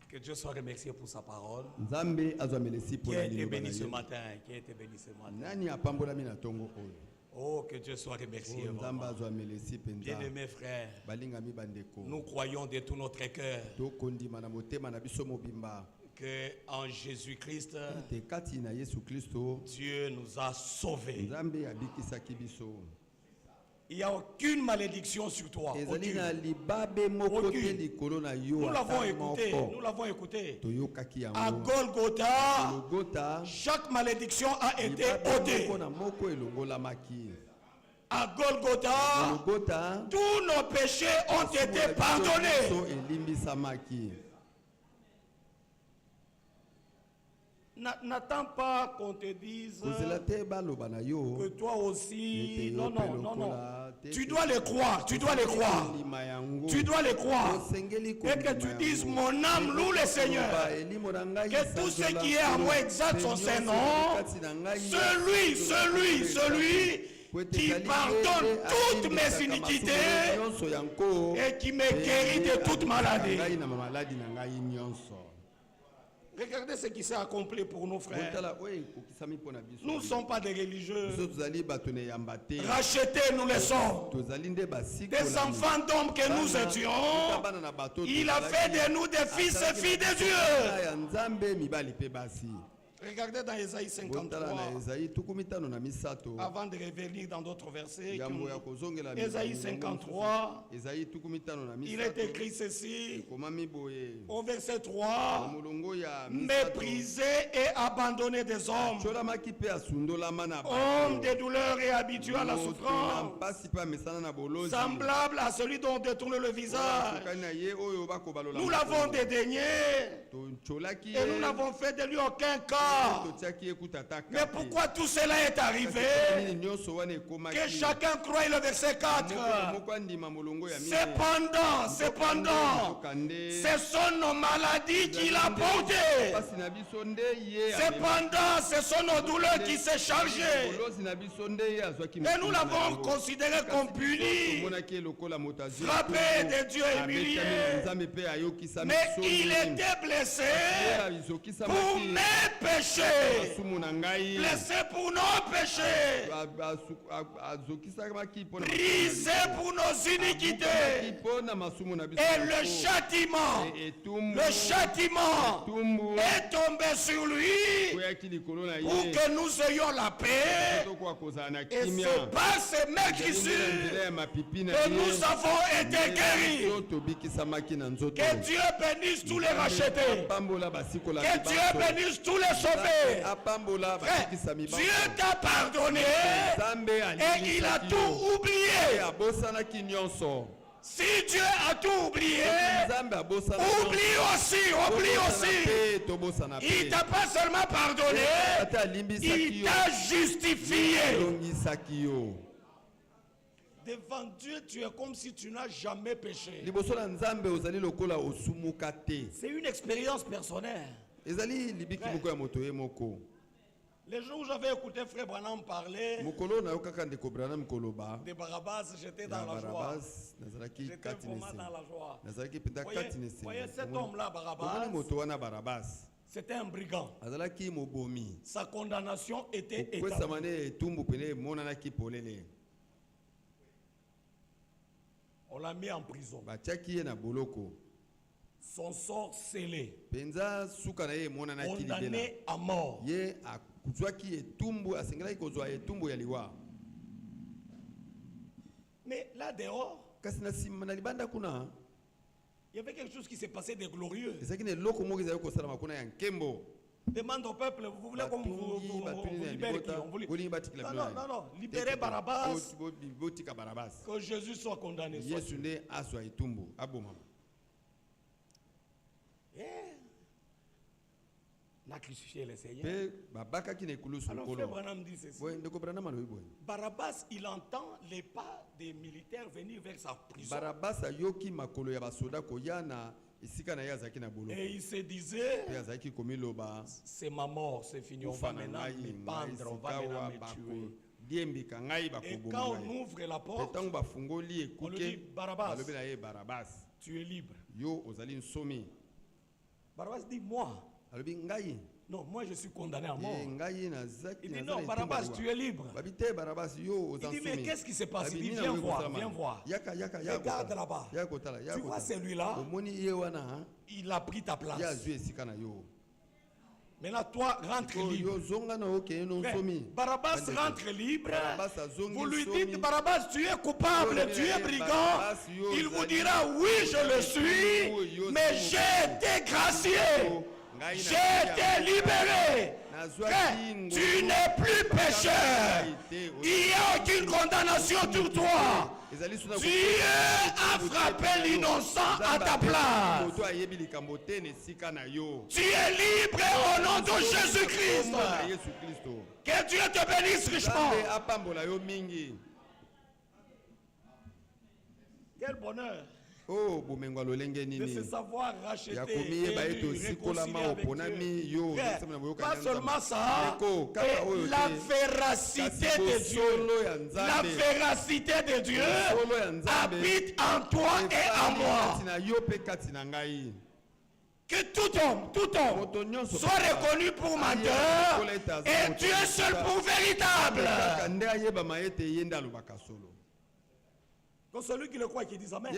Que Dieu soit remercié pour sa parole. Nzambe azwamele si Qui pona a été liloba béni na ce ye. matin. Qui a été béni ce matin. Nani apambolami na tongo oyo. Oh, que Dieu soit remercié. Nzambe Vraiment. azwamele si penza. Bien-aimés frères, Balingami bandeko. nous croyons de tout notre cœur Tokondima na motema na biso mobimba. que en Jésus-Christ, Te kati na Yesu Kristo. Dieu nous a sauvés. Nzambe abikisaki biso. Il n'y a aucune malédiction sur toi. Ezali Aucune. na libabe moko te Aucune. likolo na yo. Nous l'avons ata écouté. moko. Nous l'avons écouté. Toyokaki À yango. Golgotha, Golgotha. chaque malédiction a été Libabe ôtée. moko na moko elongolamaki. À Golgotha, Golgotha. tous nos péchés ont été pardonnés. So elimbisamaki. N'attends pas qu'on te dise Kozela te baloba na yo. que toi aussi. Non, non, non, non. Te- Tu dois les croire. Tu dois les croire. Lima yango. Tu dois les croire. Osengeli Et que kolima tu yango. dises, mon âme loue le Seigneur. Que tout ce qui est à moi exalte son Saint-Nom. Celui qui pardonne toutes mes iniquités et qui me guérit de toute maladie. Regardez ce qui s'est accompli pour nos frères. Nous ne sommes pas des religieux. Rachetés, nous les sommes. Des enfants d'hommes que nous étions. Il a fait de nous des fils et filles de Dieu. Regardez dans Ésaïe 53. Avant de revenir dans d'autres versets. Ésaïe 53. Il est écrit ceci. Au verset 3. Méprisé et abandonné des hommes. Homme de douleur et habitué à la souffrance. Semblable à celui dont on détourne le visage. Nous l'avons dédaigné. Et nous n'avons fait de lui aucun cas. Mais pourquoi tout cela est arrivé? Que chacun croie le verset 4. Cependant, ce sont nos maladies qu'il a portées. Cependant, ce sont nos douleurs qui s'est chargées. Et nous l'avons considéré comme puni, frappé de Dieu et humilié. Mais il était blessé pour mes péchés, blessé pour nos péchés, brisé pour nos iniquités. Et le châtiment est tombé sur lui pour que nous ayons la paix. Et c'est par ces maîtrisures que nous avons été guéris. Que Dieu bénisse tous les rachetés. Que Dieu bénisse tous les sauvés. Frère, Dieu t'a pardonné et il a tout oublié. Si Dieu a tout oublié, oublie aussi. Il t'a pas seulement pardonné, il t'a justifié. Devant Dieu, tu es comme si tu n'as jamais péché. C'est une expérience personnelle. Les jours où j'avais écouté Frère Branham parler de Barabbas, j'étais dans la joie. J'étais vraiment dans la joie. Voyez cet homme-là, Barabbas, c'était un brigand. Sa condamnation était établie. On l'a mis en prison. Son sort scellé. Condamné à mort. Mais là dehors, il y avait quelque chose qui s'est passé de glorieux. Demande au peuple, vous voulez qu'on vous libère qui? Non, libérez Barabbas, que Jésus soit condamné. N'a crucifié le Seigneur. Alors Frère Branham dit ceci. Barabbas, il entend les pas des militaires venir vers sa prison. Et il se disait, c'est ma mort, c'est fini, on va maintenant me pendre, on va maintenant me tuer. Et quand on ouvre la porte, on lui dit, Barabbas, tu es libre. Barnabas dit moi. Non, moi je suis condamné à mort. Il dit non, Barnabas, tu es libre. Il dit mais qu'est-ce qui s'est passé? Il dit viens voir, viens voir. Regarde là-bas. Tu vois celui-là, il a pris ta place. Maintenant, toi, rentre libre. Barnabas rentre libre. Vous lui dites, Barnabas, tu es coupable, tu es brigand. Il vous dira, oui, je le suis, mais j'ai été gracié. J'ai été libéré. Tu n'es plus pécheur. Il n'y a aucune condamnation sur toi. Dieu a frappé l'innocent à ta place. Tu es libre au nom de Jésus-Christ. Que Dieu te bénisse richement. Quel bonheur de se savoir racheter et réconcilier avec Dieu. Pas seulement ça, et la véracité de Dieu, la véracité de Dieu habite en toi et en moi. Que tout homme soit reconnu pour menteur et Dieu seul pour véritable. Donc celui qui le croit qui dit Amen.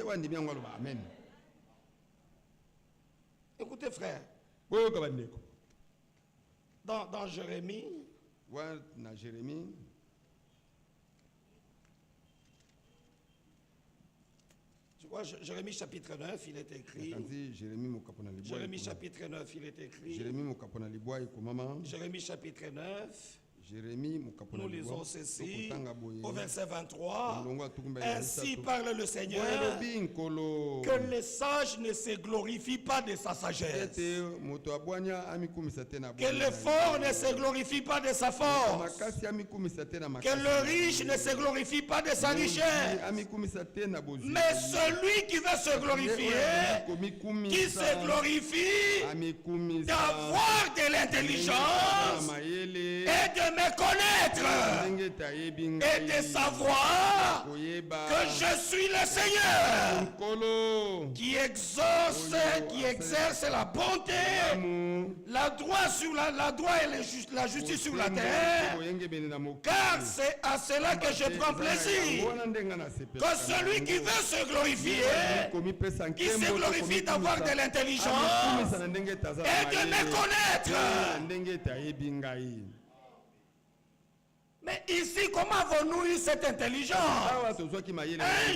Écoutez frère, dans Jérémie, tu vois, Jérémie chapitre 9, il est écrit. Jérémie chapitre 9, il est écrit. Jérémie chapitre 9. Nous lisons ceci au verset 23. Ainsi parle le Seigneur, que les sages ne se glorifient pas de sa sagesse, que le fort ne se glorifie pas de sa force, que le riche ne se glorifie pas de sa richesse, mais celui qui veut se glorifier, qui se glorifie d'avoir de l'intelligence et de me connaître et de savoir que je suis le Seigneur qui exauce, qui exerce la bonté, la droite et la justice sur la terre, car c'est à cela que je prends plaisir. Que celui qui veut se glorifier, qui se glorifie d'avoir de l'intelligence et de me connaître. Mais ici, comment avons-nous eu cette intelligence? 1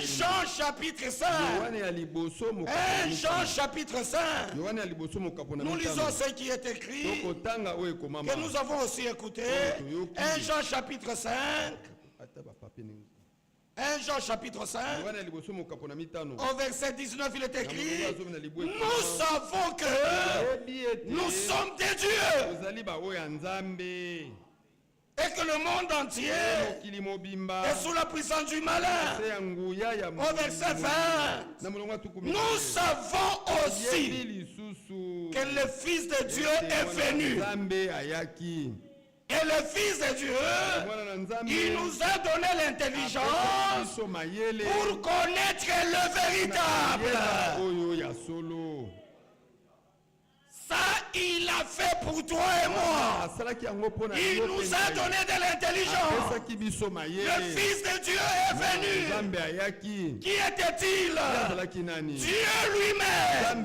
Jean chapitre 5. 1 Jean chapitre 5. Nous lisons ce qui est écrit, que nous avons aussi écouté. 1 Jean chapitre 5. 1 Jean chapitre 5. Au verset 19, il est écrit, nous savons que nous sommes des dieux. Et que le monde entier est sous la puissance du malin. Au verset 20, nous savons aussi que le Fils de Dieu est venu. Et le Fils de Dieu, il nous a donné l'intelligence pour connaître le véritable. Ça, il a fait pour toi et moi. Il nous a donné de l'intelligence. Le Fils de Dieu est venu. Qui était-il? Dieu lui-même,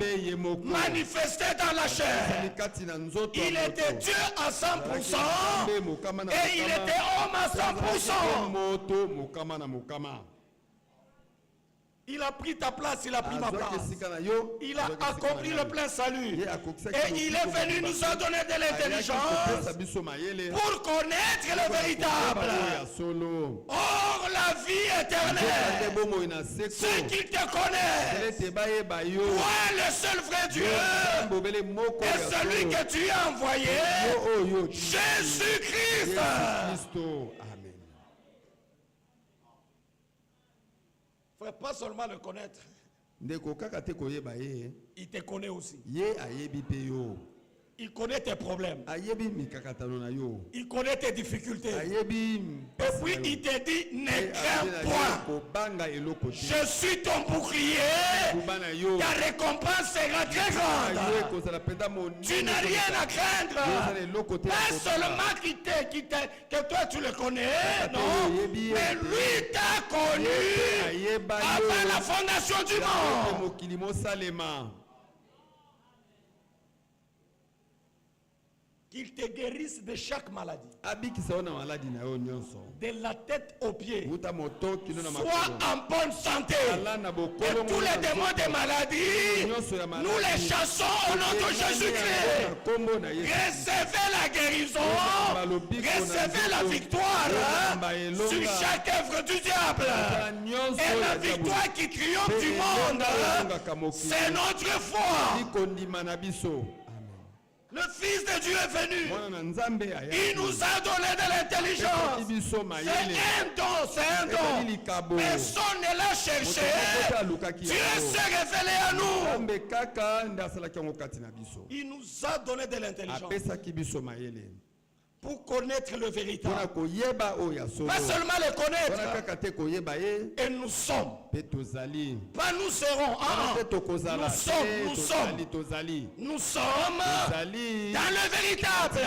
manifesté dans la chair. Il était Dieu à 100% et il était homme à 100%. Il a pris ta place, il a pris ma place. Il a accompli le plein salut. Et il est venu nous a donné de l'intelligence pour connaître le véritable. Or, la vie éternelle, ceux qui te connaissent, toi le seul vrai Dieu, et celui que tu as envoyé, Jésus-Christ. Frère, pas seulement le connaître, il te connaît aussi. Il connaît tes problèmes. Il connaît tes difficultés. Et puis il te dit, ne crains point. Je suis ton bouclier. Ta récompense sera très grande. Tu n'as rien à craindre. Pas seulement que toi tu le connais, non. Mais lui t'a connu avant la fondation du monde. Qu'il te guérisse de chaque maladie. De la tête aux pieds. Sois en bonne santé. Et tous les démons des maladies, nous les chassons au nom de Jésus-Christ. Recevez la guérison. Recevez la victoire sur chaque œuvre du diable. Et la victoire qui triomphe du monde, c'est notre foi. Le Fils de Dieu est venu. Il nous a donné de l'intelligence. C'est un don. Personne ne l'a cherché. Dieu s'est révélé à nous. Il nous a donné de l'intelligence. Pour connaître le véritable. Pas seulement le connaître. Et nous sommes. Pas nous serons. Nous sommes dans le véritable.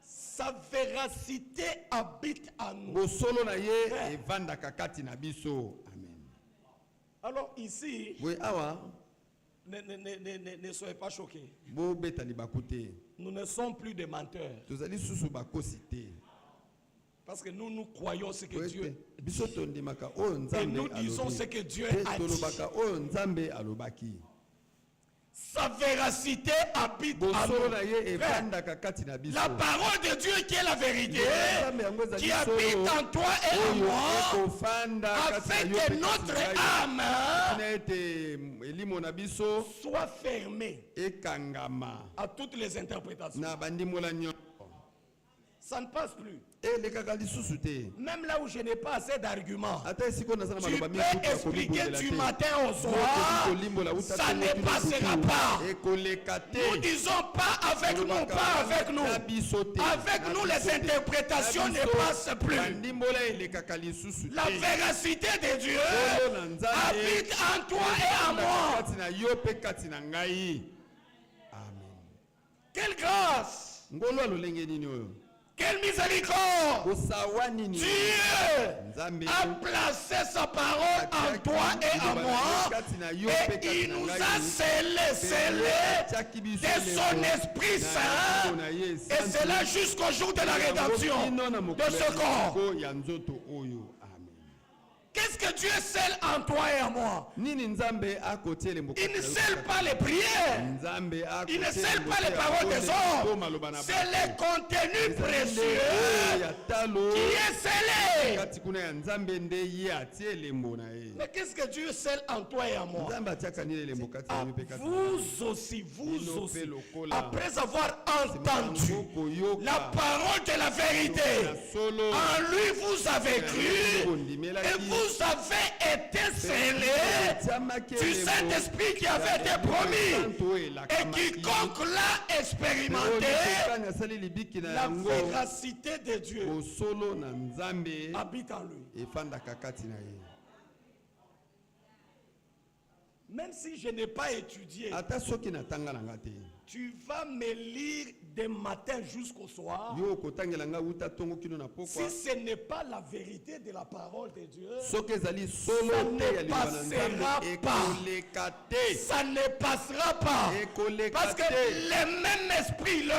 Sa véracité habite en nous. Alors ici, ne soyez pas choqués. Nous ne sommes plus des menteurs. Parce que nous croyons ce que Dieu dit. Et nous disons ce que Dieu a dit. Sa véracité habite en nous. La parole de Dieu qui est la vérité, qui habite en toi et en moi, afin que notre âme soit fermée à toutes les interprétations. Ça ne passe plus. Même là où je n'ai pas assez d'arguments, tu peux expliquer du matin au soir, ça ne passera pas. Nous disons pas avec nous, pas avec nous. Avec nous, les interprétations ne passent plus. La véracité de Dieu habite en toi et en moi. Quelle grâce! Quelle miséricorde! Dieu a placé sa parole en toi et en moi, et il nous a scellé de son Esprit Saint, et cela jusqu'au jour de la rédemption de ce corps. Qu'est-ce que Dieu scelle en toi et en moi? Il ne scelle pas les prières. Il ne scelle pas les paroles des hommes. C'est le contenu précieux qui est scellé. Mais qu'est-ce que Dieu scelle en toi et en moi? Vous aussi, après avoir entendu la parole de la vérité, en lui vous avez cru et vous avez été scellés du Saint-Esprit qui avait été promis, et quiconque l'a expérimenté, la véracité de Dieu habite en lui. Même si je n'ai pas étudié, tu vas me lire des matins jusqu'au soir. Si ce n'est pas la vérité de la parole de Dieu, ça ne passera pas. Ça ne passera pas. Parce que le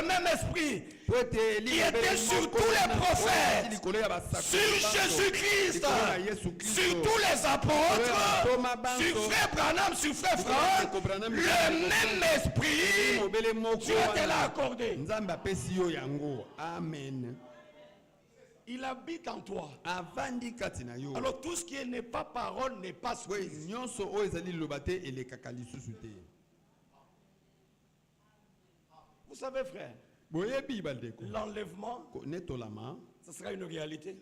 même esprit qui était sur tous les prophètes, sur Jésus-Christ, sur tous les apôtres, sur Frère Branham, sur Frère Franck, le même esprit, Dieu te l'a accordé. Amen. Il habite en toi. Alors tout ce qui n'est pas parole n'est pas Christ. Vous savez, frère, l'enlèvement, ce sera une réalité.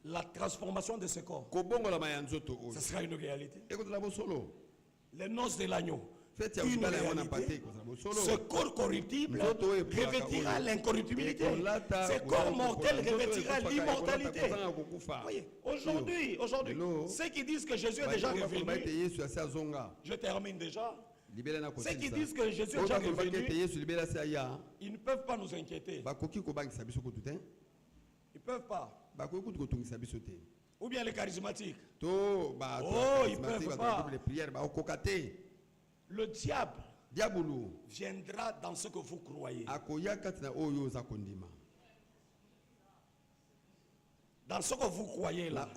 La transformation de ce corps, ce sera une réalité. Les noces de l'agneau, une réalité. Ce corps corruptible revêtira l'incorruptibilité. Ce corps mortel revêtira l'immortalité. Voyez, aujourd'hui, ceux qui disent que Jésus est déjà revenu, je termine déjà. Ceux qui disent que Jésus est déjà revenu, ils ne peuvent pas nous inquiéter. Ils ne peuvent pas. Ou bien les charismatiques. Oh, ils ne peuvent pas. Le diable viendra dans ce que vous croyez. Dans ce que vous croyez là.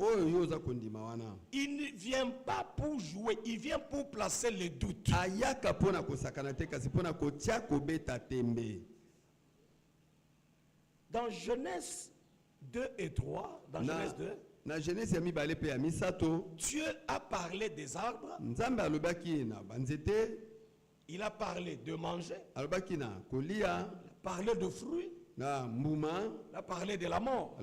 Il ne vient pas pour jouer, il vient pour placer le doute. Dans Genèse 2 et 3, dans Genèse 2, Dieu a parlé des arbres. Il a parlé de manger. Il a parlé de fruits. Il a parlé de la mort.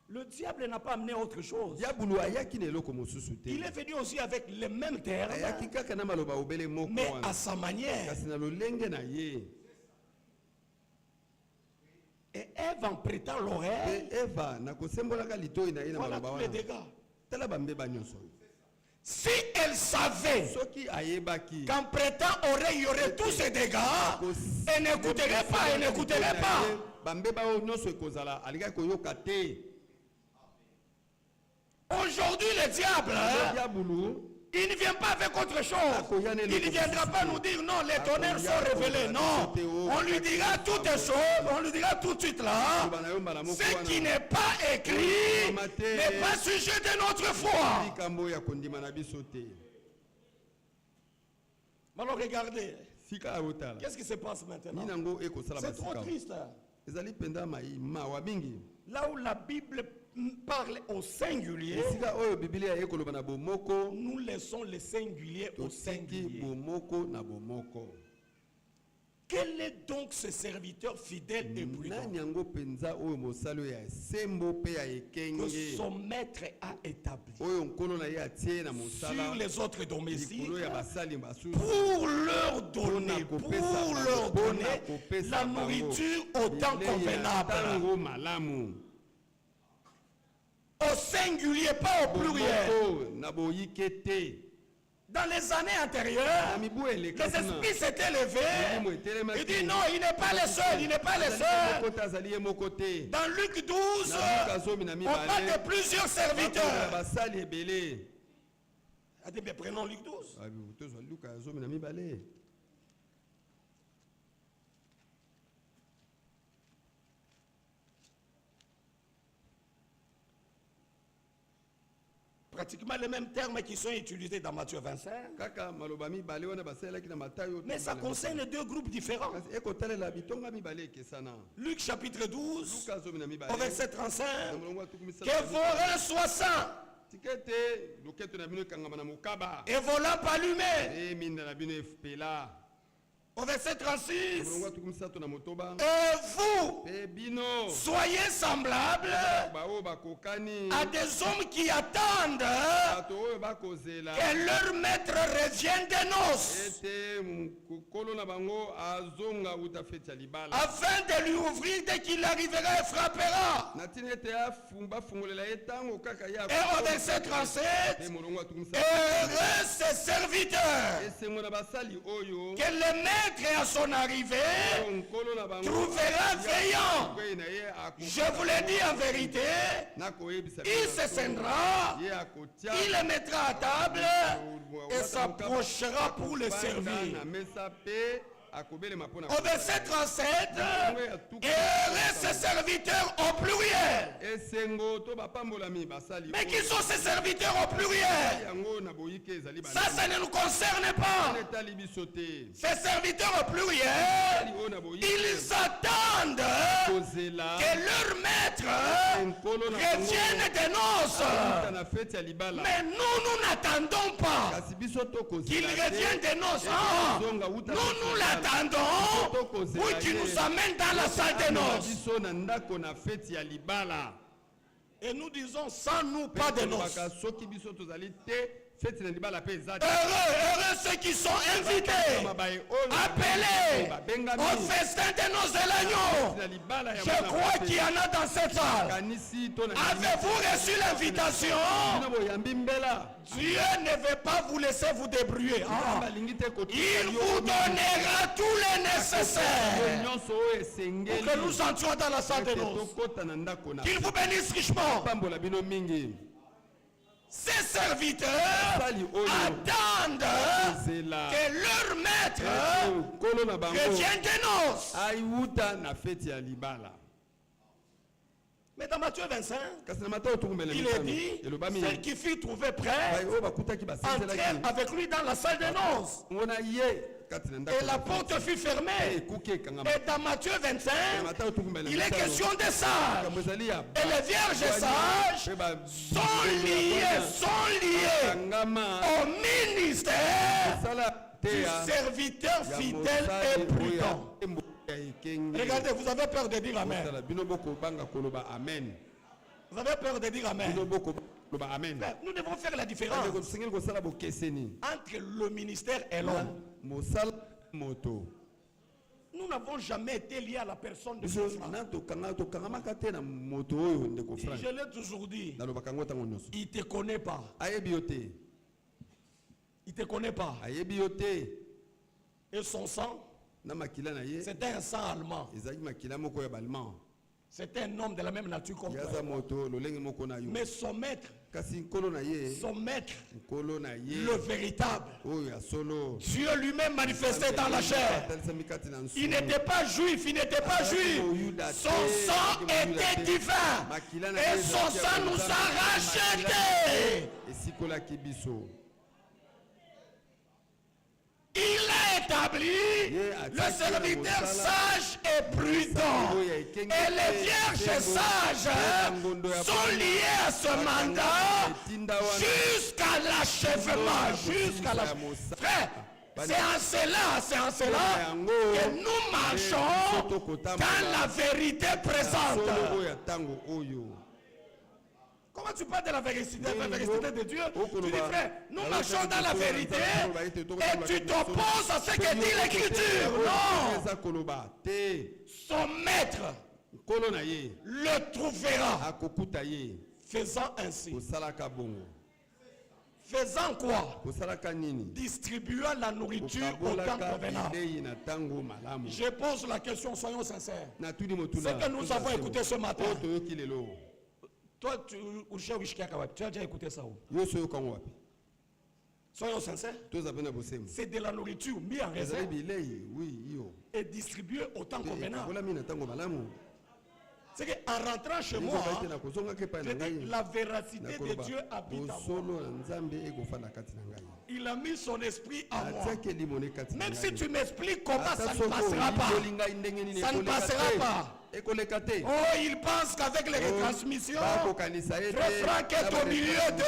Le diable n'a pas amené autre chose. Il est venu aussi avec les mêmes termes, mais à sa manière. Et Ève en prêtant l'oreille, voilà tous les dégâts. Si elle savait qu'en prêtant oreille, il y aurait tous ces dégâts, elle n'écouterait pas, elle n'écouterait pas. Aujourd'hui, le diable, il ne vient pas avec autre chose. Il ne viendra pas nous dire non, les tonnerres sont révélés. Non, on lui dira toutes les choses, on lui dira tout de suite là, ce qui n'est pas écrit n'est pas sujet de notre foi. Alors regardez, qu'est-ce qui se passe maintenant? C'est trop triste. Là où la Bible parle au singulier, nous laissons le singulier au singulier. Quel est donc ce serviteur fidèle et prudent que son maître a établi sur les autres domestiques pour leur donner la nourriture au temps convenable? Au singulier, pas au pluriel. Dans les années antérieures, les esprits s'étaient levés. Il dit non, il n'est pas le seul, il n'est pas le seul. Dans Luc 12, on parle de plusieurs serviteurs. Bien, prenons Luc 12. Pratiquement les mêmes termes qui sont utilisés dans Matthieu 25. Mais ça concerne deux groupes différents. Luc chapitre 12, au verset 35. Que vos reins soient saints et vos lampes allumées. Au verset 36, et vous, soyez semblables à des hommes qui attendent que leur maître revienne des noces, afin de lui ouvrir dès qu'il arrivera et frappera. Et au verset 37, heureux ces serviteurs que le maître à son arrivée trouvera veillant. Je vous l'ai dit en vérité, il se scindra, il le mettra à table et s'approchera pour le servir. Au verset 37, heureux ces serviteurs au pluriel. Mais qui sont ces serviteurs au pluriel? Ça ne nous concerne pas. Ces serviteurs au pluriel, ils attendent que leur maître revienne des noces. Mais nous n'attendons pas qu'il revienne des noces. Nous l'attendons pour qu'il nous amène dans la salle des noces. Et nous disons, sans nous, pas de noces. Heureux ceux qui sont invités, appelés au festin de nos l'agneau. Je crois qu'il y en a dans cette salle. Avez-vous reçu l'invitation? Dieu ne veut pas vous laisser vous débrouiller. Il vous donnera tout le nécessaire pour que nous entrions dans la salle de noces. Qu'il vous bénisse richement. Ces serviteurs attendent que leur maître revienne des noces. Mais dans Matthieu 25, il est dit, celle qui fut trouvée prête entrèrent avec lui dans la salle des noces. Et la porte fut fermée. Et dans Matthieu 25, il est question des sages. Et les vierges sages sont liées au ministère du serviteur fidèle et prudent. Regardez, vous avez peur de dire Amen. Vous avez peur de dire Amen. Nous devons faire la différence entre le ministère et l'homme. Nous n'avons jamais été liés à la personne de ce frère. Je l'ai toujours dit. Il ne te connaît pas. Il ne te connaît pas. Et son sang, c'était un sang allemand. C'était un homme de la même nature comme toi. Mais son maître, le véritable, Dieu lui-même manifesté dans la chair. Il n'était pas juif, Son sang était divin. Et son sang nous a rachetés. Il a établi le serviteur sage et prudent. Et les vierges sages sont liées à ce mandat jusqu'à l'achèvement. Frère, c'est en cela que nous marchons dans la vérité présente. Comment tu parles de la vérité de Dieu? Tu dis, frère, nous marchons dans la vérité et tu t'opposes à ce que dit l'Écriture. Non. Son maître le trouvera. Faisant ainsi. Faisant quoi? Distribuant la nourriture au temps convenable. Je pose la question, soyons sincères. Ce que nous avons écouté ce matin. Toi, tu as déjà écouté ça où? Soyons sincères. C'est de la nourriture mise en réserve et distribuée au temps convenable. C'est qu'en rentrant chez moi, la véracité de Dieu habite en moi. Il a mis son esprit en moi. Même si tu m'expliques comment, ça ne passera pas. Ça ne passera pas. Oh, il pense qu'avec les retransmissions, Frère Franck est au milieu de...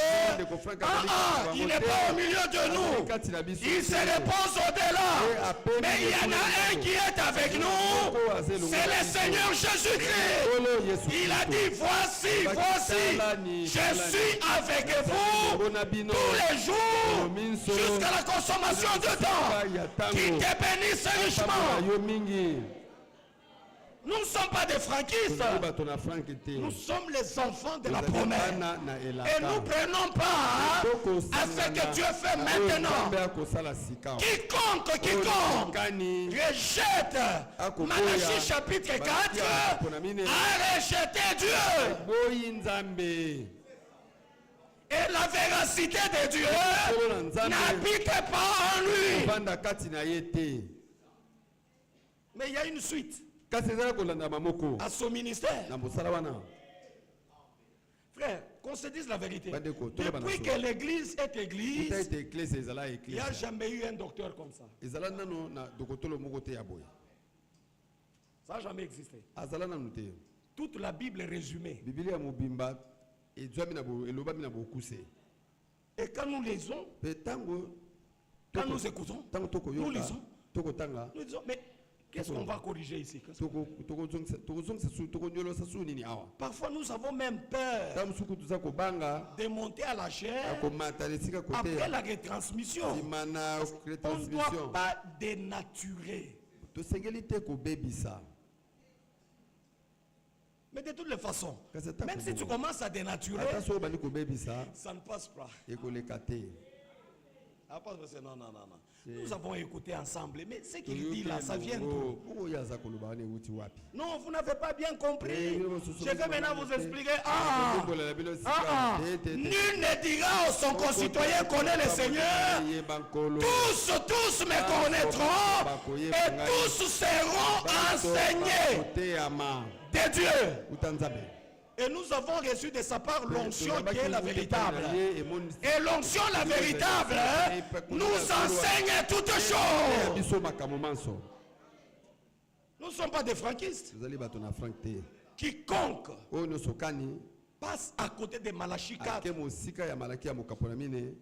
il n'est pas au milieu de nous. Il se repose au-delà. Mais il y en a un qui est avec nous. C'est le Seigneur Jésus-Christ. Il a dit, voici, je suis avec vous tous les jours jusqu'à la consommation de temps. Qu'il te bénisse richement. Nous ne sommes pas des franquistes. Nous sommes les enfants de la promesse. Et nous prenons part à ce que Dieu fait maintenant. Quiconque rejette Malachie chapitre 4 a rejeté Dieu. Et la véracité de Dieu n'habite pas en lui. Mais il y a une suite à son ministère. Frère, qu'on se dise la vérité. Depuis que l'église est église, il n'y a jamais eu un docteur comme ça. Ça n'a jamais existé. Toute la Bible est résumée. Et quand nous lisons, quand nous écoutons, nous lisons, mais Qu'est-ce qu'on va corriger ici? Parfois nous avons même peur de monter à la chair après la retransmission. On ne doit pas dénaturer. Mais de toutes les façons, même si tu commences à dénaturer, ça ne passe pas. Non. Nous avons écouté ensemble, mais ce qu'il dit là, ça vient d'où? Non, vous n'avez pas bien compris. Je vais maintenant vous expliquer. Nul ne dira à son concitoyen connaît le Seigneur. Tous me connaîtront et tous seront enseignés de Dieu. Et nous avons reçu de sa part l'onction qui est la véritable. Et l'onction, la véritable, nous enseigne toutes choses. Nous ne sommes pas des franquistes. Quiconque passe à côté de Malachie 4,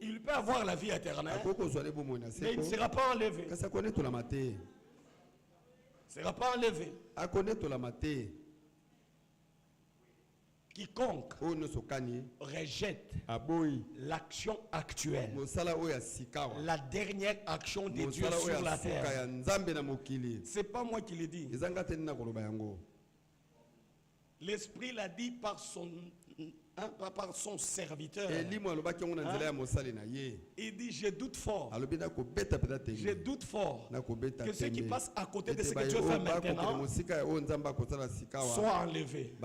il peut avoir la vie éternelle, mais il ne sera pas enlevé. Il ne sera pas enlevé. Quiconque rejette l'action actuelle, la dernière action de Dieu sur la terre, c'est pas moi qui l'ai dit. L'Esprit l'a dit par son serviteur. Il dit je doute fort que ceux qui passent à côté de ce que Dieu fait maintenant soient enlevés.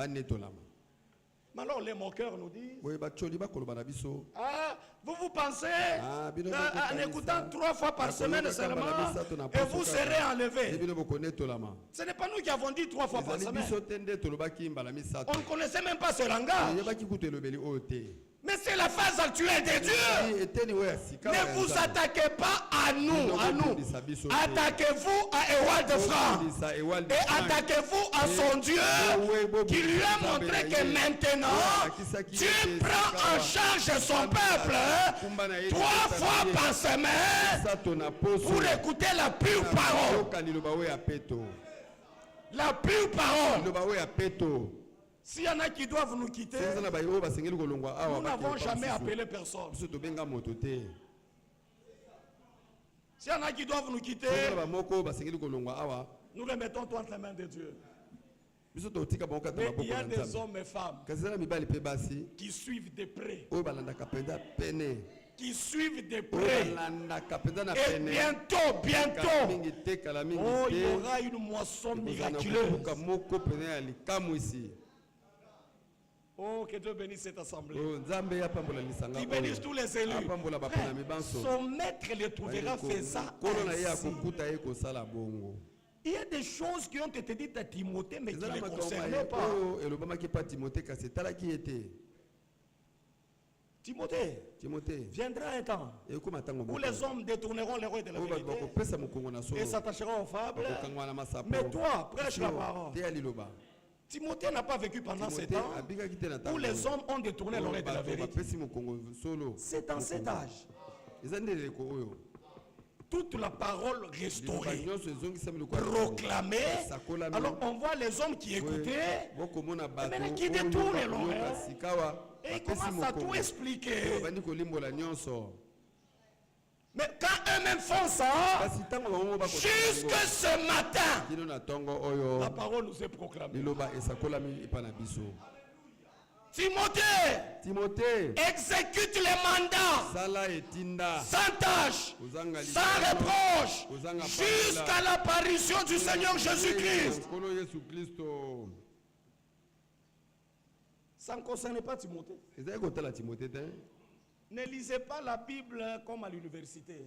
Mais alors les moqueurs nous disent, vous pensez en écoutant 3 fois par semaine seulement et vous serez enlevés. Ce n'est pas nous qui avons dit 3 fois par semaine. On ne connaissait même pas ce langage. Mais c'est la phase actuelle de Dieu. Ne vous attaquez pas à nous. Attaquez-vous à Ewald de Franc. Et attaquez-vous à son Dieu qui lui a montré que maintenant Dieu prend en charge son peuple 3 fois par semaine pour écouter la pure parole. La pure parole. S'il y en a qui doivent nous quitter, nous n'avons jamais appelé personne. S'il y en a qui doivent nous quitter, nous les mettons entre les mains de Dieu. Mais il y a des hommes et femmes qui suivent de près. Qui suivent de près. Et bientôt, il y aura une moisson miraculeuse. Oh, que Dieu bénisse cette assemblée. Qu'il bénisse tous les élus. Son maître le trouvera faisant ainsi. Il y a des choses qui ont été dites à Timothée, mais qui ne le concernaient pas. Timothée, viendra un temps où les hommes détourneront les rois de la vérité et s'attacheront aux fables. Mais toi, prêche la parole. Timothée n'a pas vécu pendant ce temps où les hommes ont détourné l'oreille de la vérité. C'est dans cet âge. Toute la parole restaurée, proclamée. Alors on voit les hommes qui écoutaient, mais qui détournent l'oreille. Et ils commencent à tout expliquer. Mais quand eux-mêmes font ça, jusque ce matin, la parole nous est proclamée. Timothée, exécute les mandats sans tâche, sans reproche, jusqu'à l'apparition du Seigneur Jésus-Christ. Ça ne concerne pas Timothée. Ne lisez pas la Bible comme à l'université.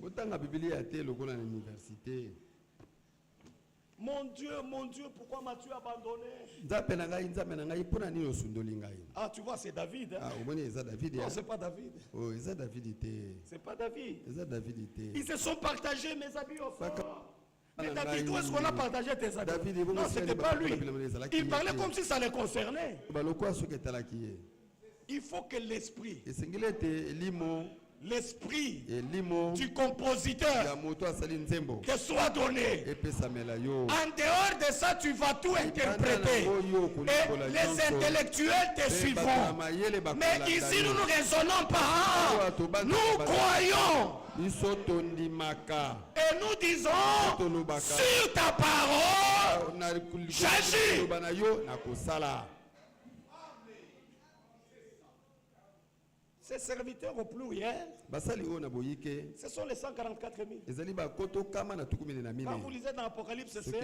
Mon Dieu, pourquoi m'as-tu abandonné? Ah, tu vois, c'est David. Hein? Non, c'est pas David. C'est pas David. Ils se sont partagés mes habits au fond. Mais David, où est-ce qu'on a partagé tes habits? Non, c'était pas lui. Il parlait comme si ça les concernait. Il faut que l'esprit l'esprit du compositeur te soit donné. En dehors de ça, tu vas tout interpréter. Et les intellectuels te suivront. Mais ici, nous ne raisonnons pas. Nous croyons. Et nous disons, sur ta parole, j'agis. Ces serviteurs au pluriel, ce sont les 144 000. Quand vous lisez dans l'Apocalypse 7,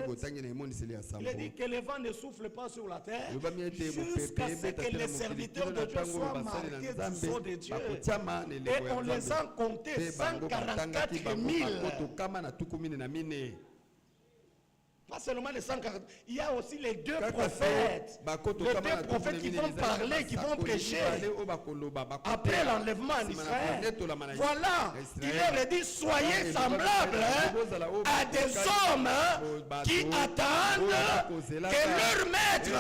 il est dit que le vent ne souffle pas sur la terre jusqu'à ce que les serviteurs de Dieu soient marqués du sceau de Dieu. Et on les a comptés 144 000. Pas seulement les 140, il y a aussi les deux prophètes. Les deux prophètes qui vont parler, qui vont prêcher après l'enlèvement en Israël. Voilà, il leur a dit, soyez semblables à des hommes qui attendent que leur maître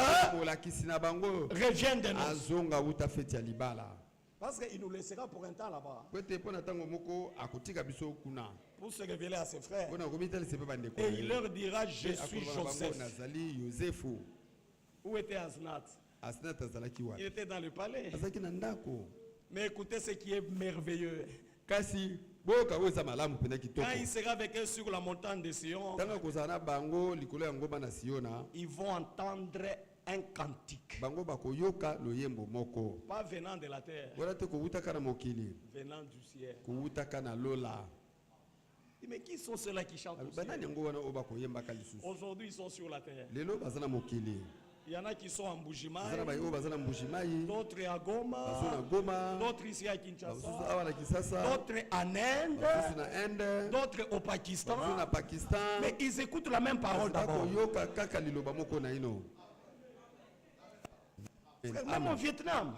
revienne de nous. Parce qu'il nous laissera pour un temps là-bas. Pour se révéler à ses frères. Et il leur dira, je suis Joseph. Où était Asnath? Il était dans le palais. Mais écoutez ce qui est merveilleux. Quand il sera avec eux sur la montagne de Sion, ils vont entendre un cantique. Pas venant de la terre. Venant du ciel. Mais qui sont ceux-là qui chantent au ciel? Aujourd'hui, ils sont sur la terre. Il y en a qui sont en Bujimaï, d'autres à Goma, d'autres ici à Kinshasa, d'autres en Inde, d'autres au Pakistan. Mais ils écoutent la même parole d'abord. Même au Vietnam.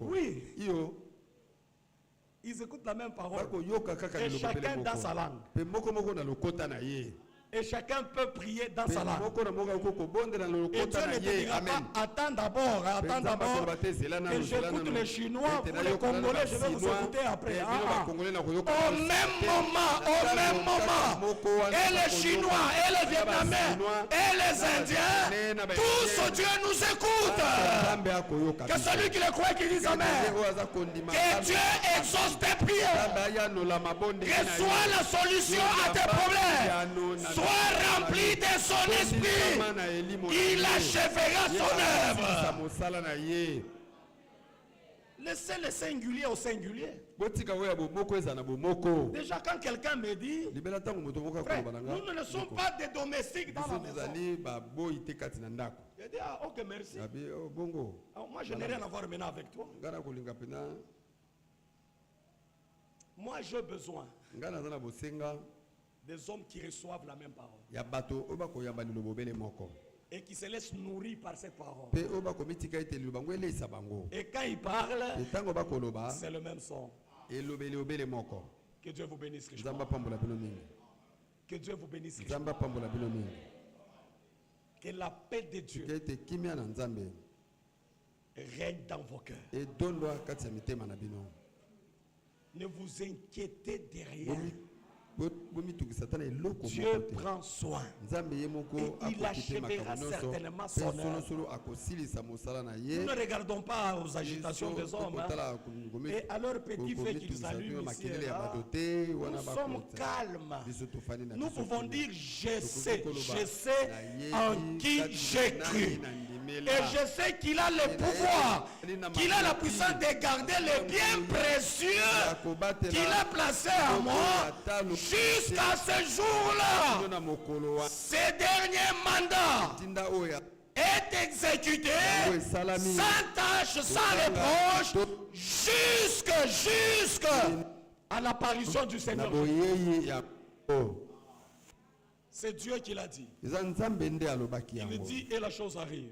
Oui. Ils écoutent la même parole. Et chacun dans sa langue. Et chacun peut prier dans sa langue. Et Dieu ne te dira pas, attends d'abord, que j'écoute les Chinois, pour les Congolais, je vais vous écouter après. Au même moment, et les Chinois, et les Vietnamiens, et les Indiens, tous Dieu nous écoute. Que celui qui le croit, qui dise Amen. Que Dieu exauce tes prières. Reçois la solution à tes problèmes. Sois rempli de son esprit. Il achèvera son œuvre. Laissez le singulier au singulier. Déjà quand quelqu'un me dit, frère, nous ne sommes pas des domestiques dans la maison. Je dis, ah ok, merci. Alors, moi je n'ai rien à voir maintenant avec toi. Moi j'ai besoin des hommes qui reçoivent la même parole et qui se laissent nourrir par cette parole. Et quand ils parlent, c'est le même son. Que Dieu vous bénisse richement. Que Dieu vous bénisse richement. Que la paix de Dieu règne dans vos cœurs. Ne vous inquiétez de rien. Dieu prend soin et il achèvera certainement son œuvre. Nous ne regardons pas aux agitations des hommes et à leurs petits feux qu'ils allument ici et là. Nous sommes calmes. Nous pouvons dire je sais en qui j'ai cru. Et je sais qu'il a le pouvoir, qu'il a la puissance de garder les biens précieux qu'il a placés en moi jusqu'à ce jour-là. Ce dernier mandat est exécuté sans tâche, sans reproche, jusqu'à l'apparition du Seigneur. C'est Dieu qui l'a dit. Il dit et la chose arrive.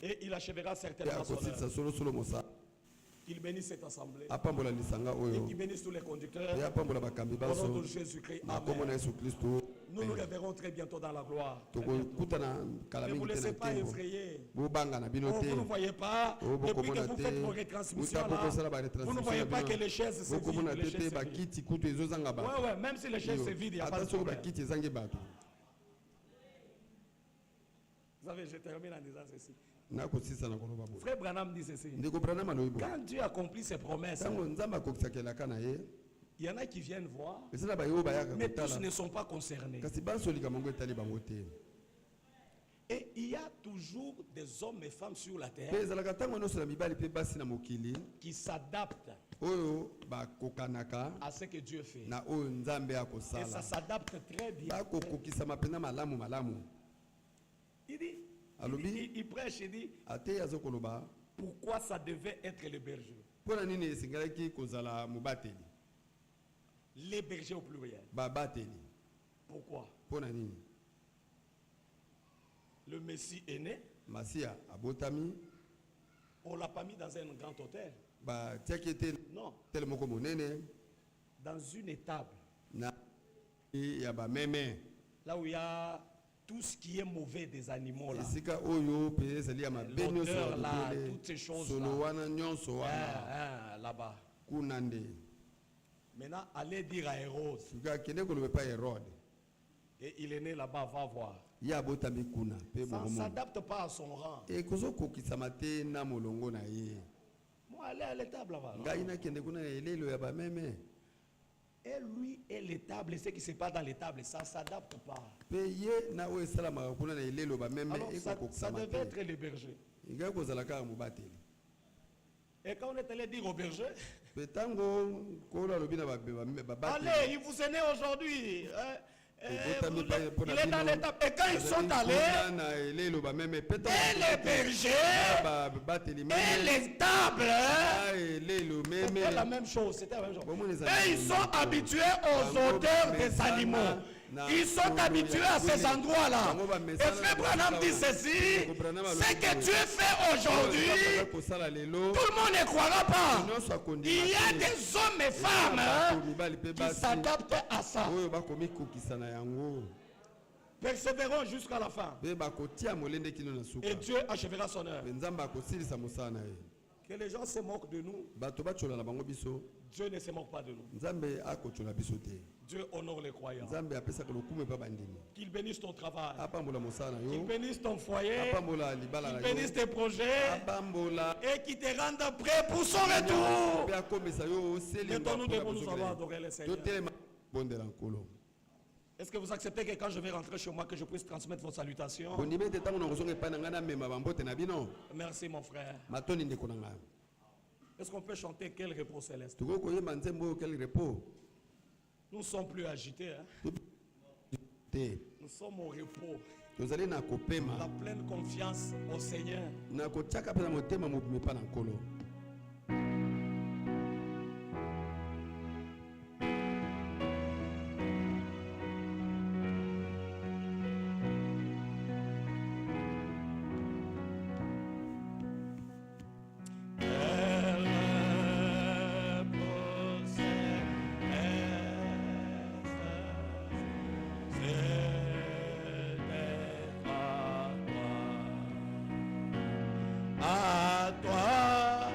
Et il achèvera certainement son œuvre. Qu'il bénisse cette assemblée. Et qu'il bénisse tous les conducteurs. Au nom de Jésus-Christ. Amen. Nous nous reverrons très bientôt dans la gloire. Ne vous laissez pas effrayer. Vous ne voyez pas, depuis que vous faites vos retransmissions là, vous ne voyez pas que les chaises se vident. Ouais, même si les chaises se vident, il n'y a pas de problème. Vous savez, je termine en disant ceci. Frère Branham dit ceci. Quand Dieu accomplit ses promesses, il y en a qui viennent voir, mais tous ne sont pas concernés. Et il y a toujours des hommes et femmes sur la terre qui s'adaptent à ce que Dieu fait. Et ça s'adapte très bien. Il prêche, il dit pourquoi ça devait être le berger. Les bergers au pluriel. Pourquoi? Le Messie est né. On ne l'a pas mis dans un grand hôtel. Non. Dans une étable. Là où il y a tout ce qui est mauvais des animaux là. L'odeur là, toutes ces choses là. Là-bas. Maintenant, allez dire à Hérode. Et il est né là-bas, va voir. Ça ne s'adapte pas à son rang. Moi, allez à l'étable là-bas. Et lui et l'étable, et ce qui se passe dans l'étable, ça ne s'adapte pas. Alors, ça devait être le berger. Et quand on est allé dire au berger, allez, il vous est né aujourd'hui. Il est dans l'étape. Et quand ils sont allés, et les bergers, et les tables, c'était la même chose. C'était la même chose. Et ils sont habitués aux odeurs des animaux. Ils sont habitués à ces endroits-là. Et Frère Branham dit ceci, ce que Dieu fait aujourd'hui, tout le monde ne croira pas. Il y a des hommes et femmes qui s'adaptent à ça. Persévérons jusqu'à la fin. Et Dieu achèvera son œuvre. Que les gens se moquent de nous. Dieu ne se moque pas de nous. Dieu honore les croyants. Qu'il bénisse ton travail. Qu'il bénisse ton foyer. Qu'il bénisse tes projets. Et qu'il te rende prêt pour son retour. Mettons-nous debout, nous allons adorer le Seigneur. Est-ce que vous acceptez que quand je vais rentrer chez moi, que je puisse transmettre vos salutations? Merci mon frère. Est-ce qu'on peut chanter quel repos céleste? Nous ne sommes plus agités. Hein? Nous sommes au repos. La pleine confiance au Seigneur. À toi.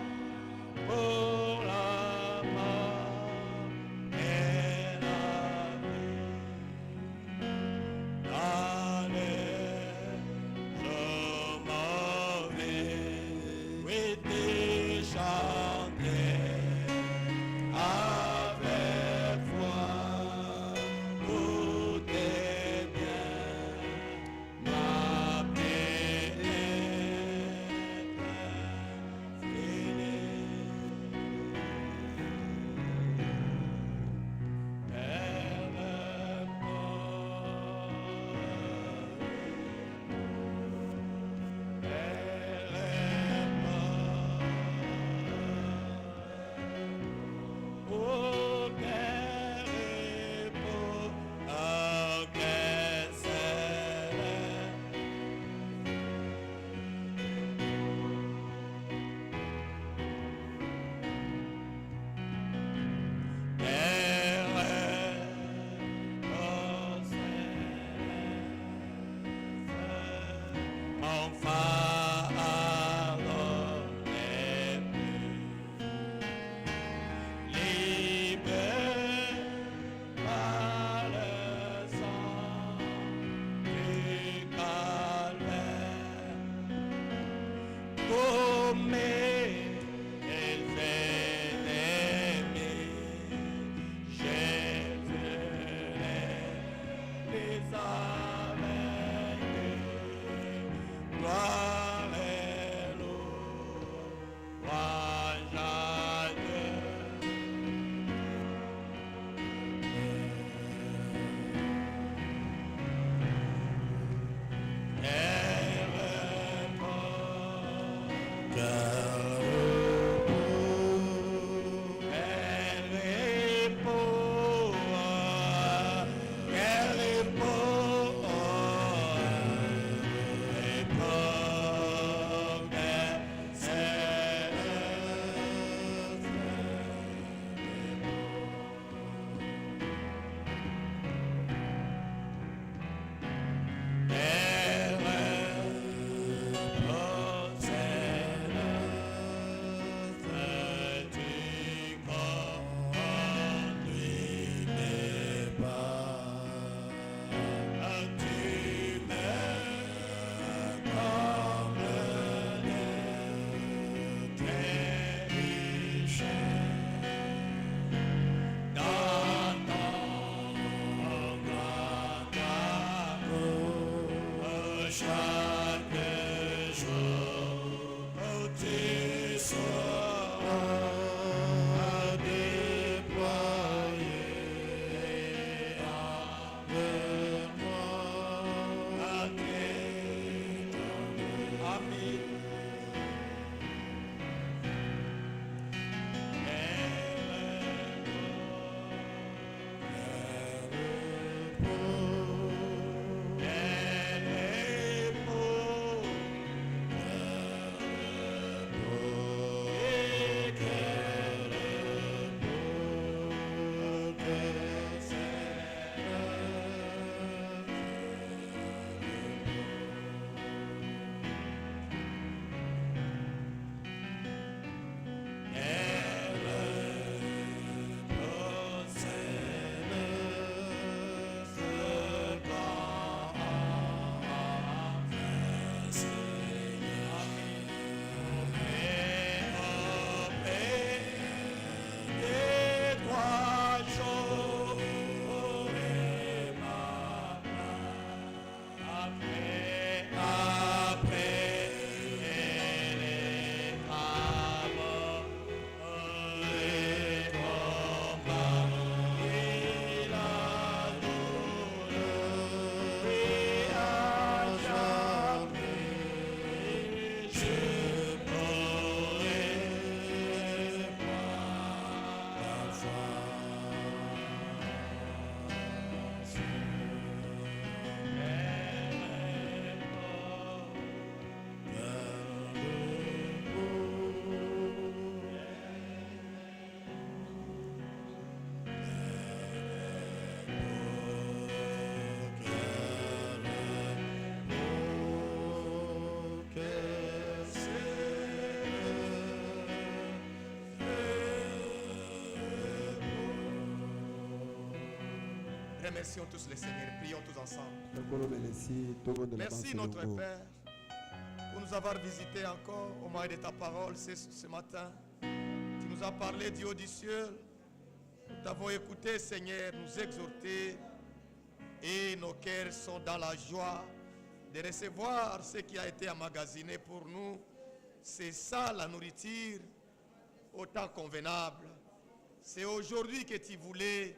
Remercions tous les Seigneurs. Prions tous ensemble. Merci notre Père pour nous avoir visités encore au moyen de ta parole ce matin. Tu nous as parlé du haut du ciel. Nous t'avons écouté, Seigneur, nous exhorter. Et nos cœurs sont dans la joie de recevoir ce qui a été emmagasiné pour nous. C'est ça la nourriture au temps convenable. C'est aujourd'hui que tu voulais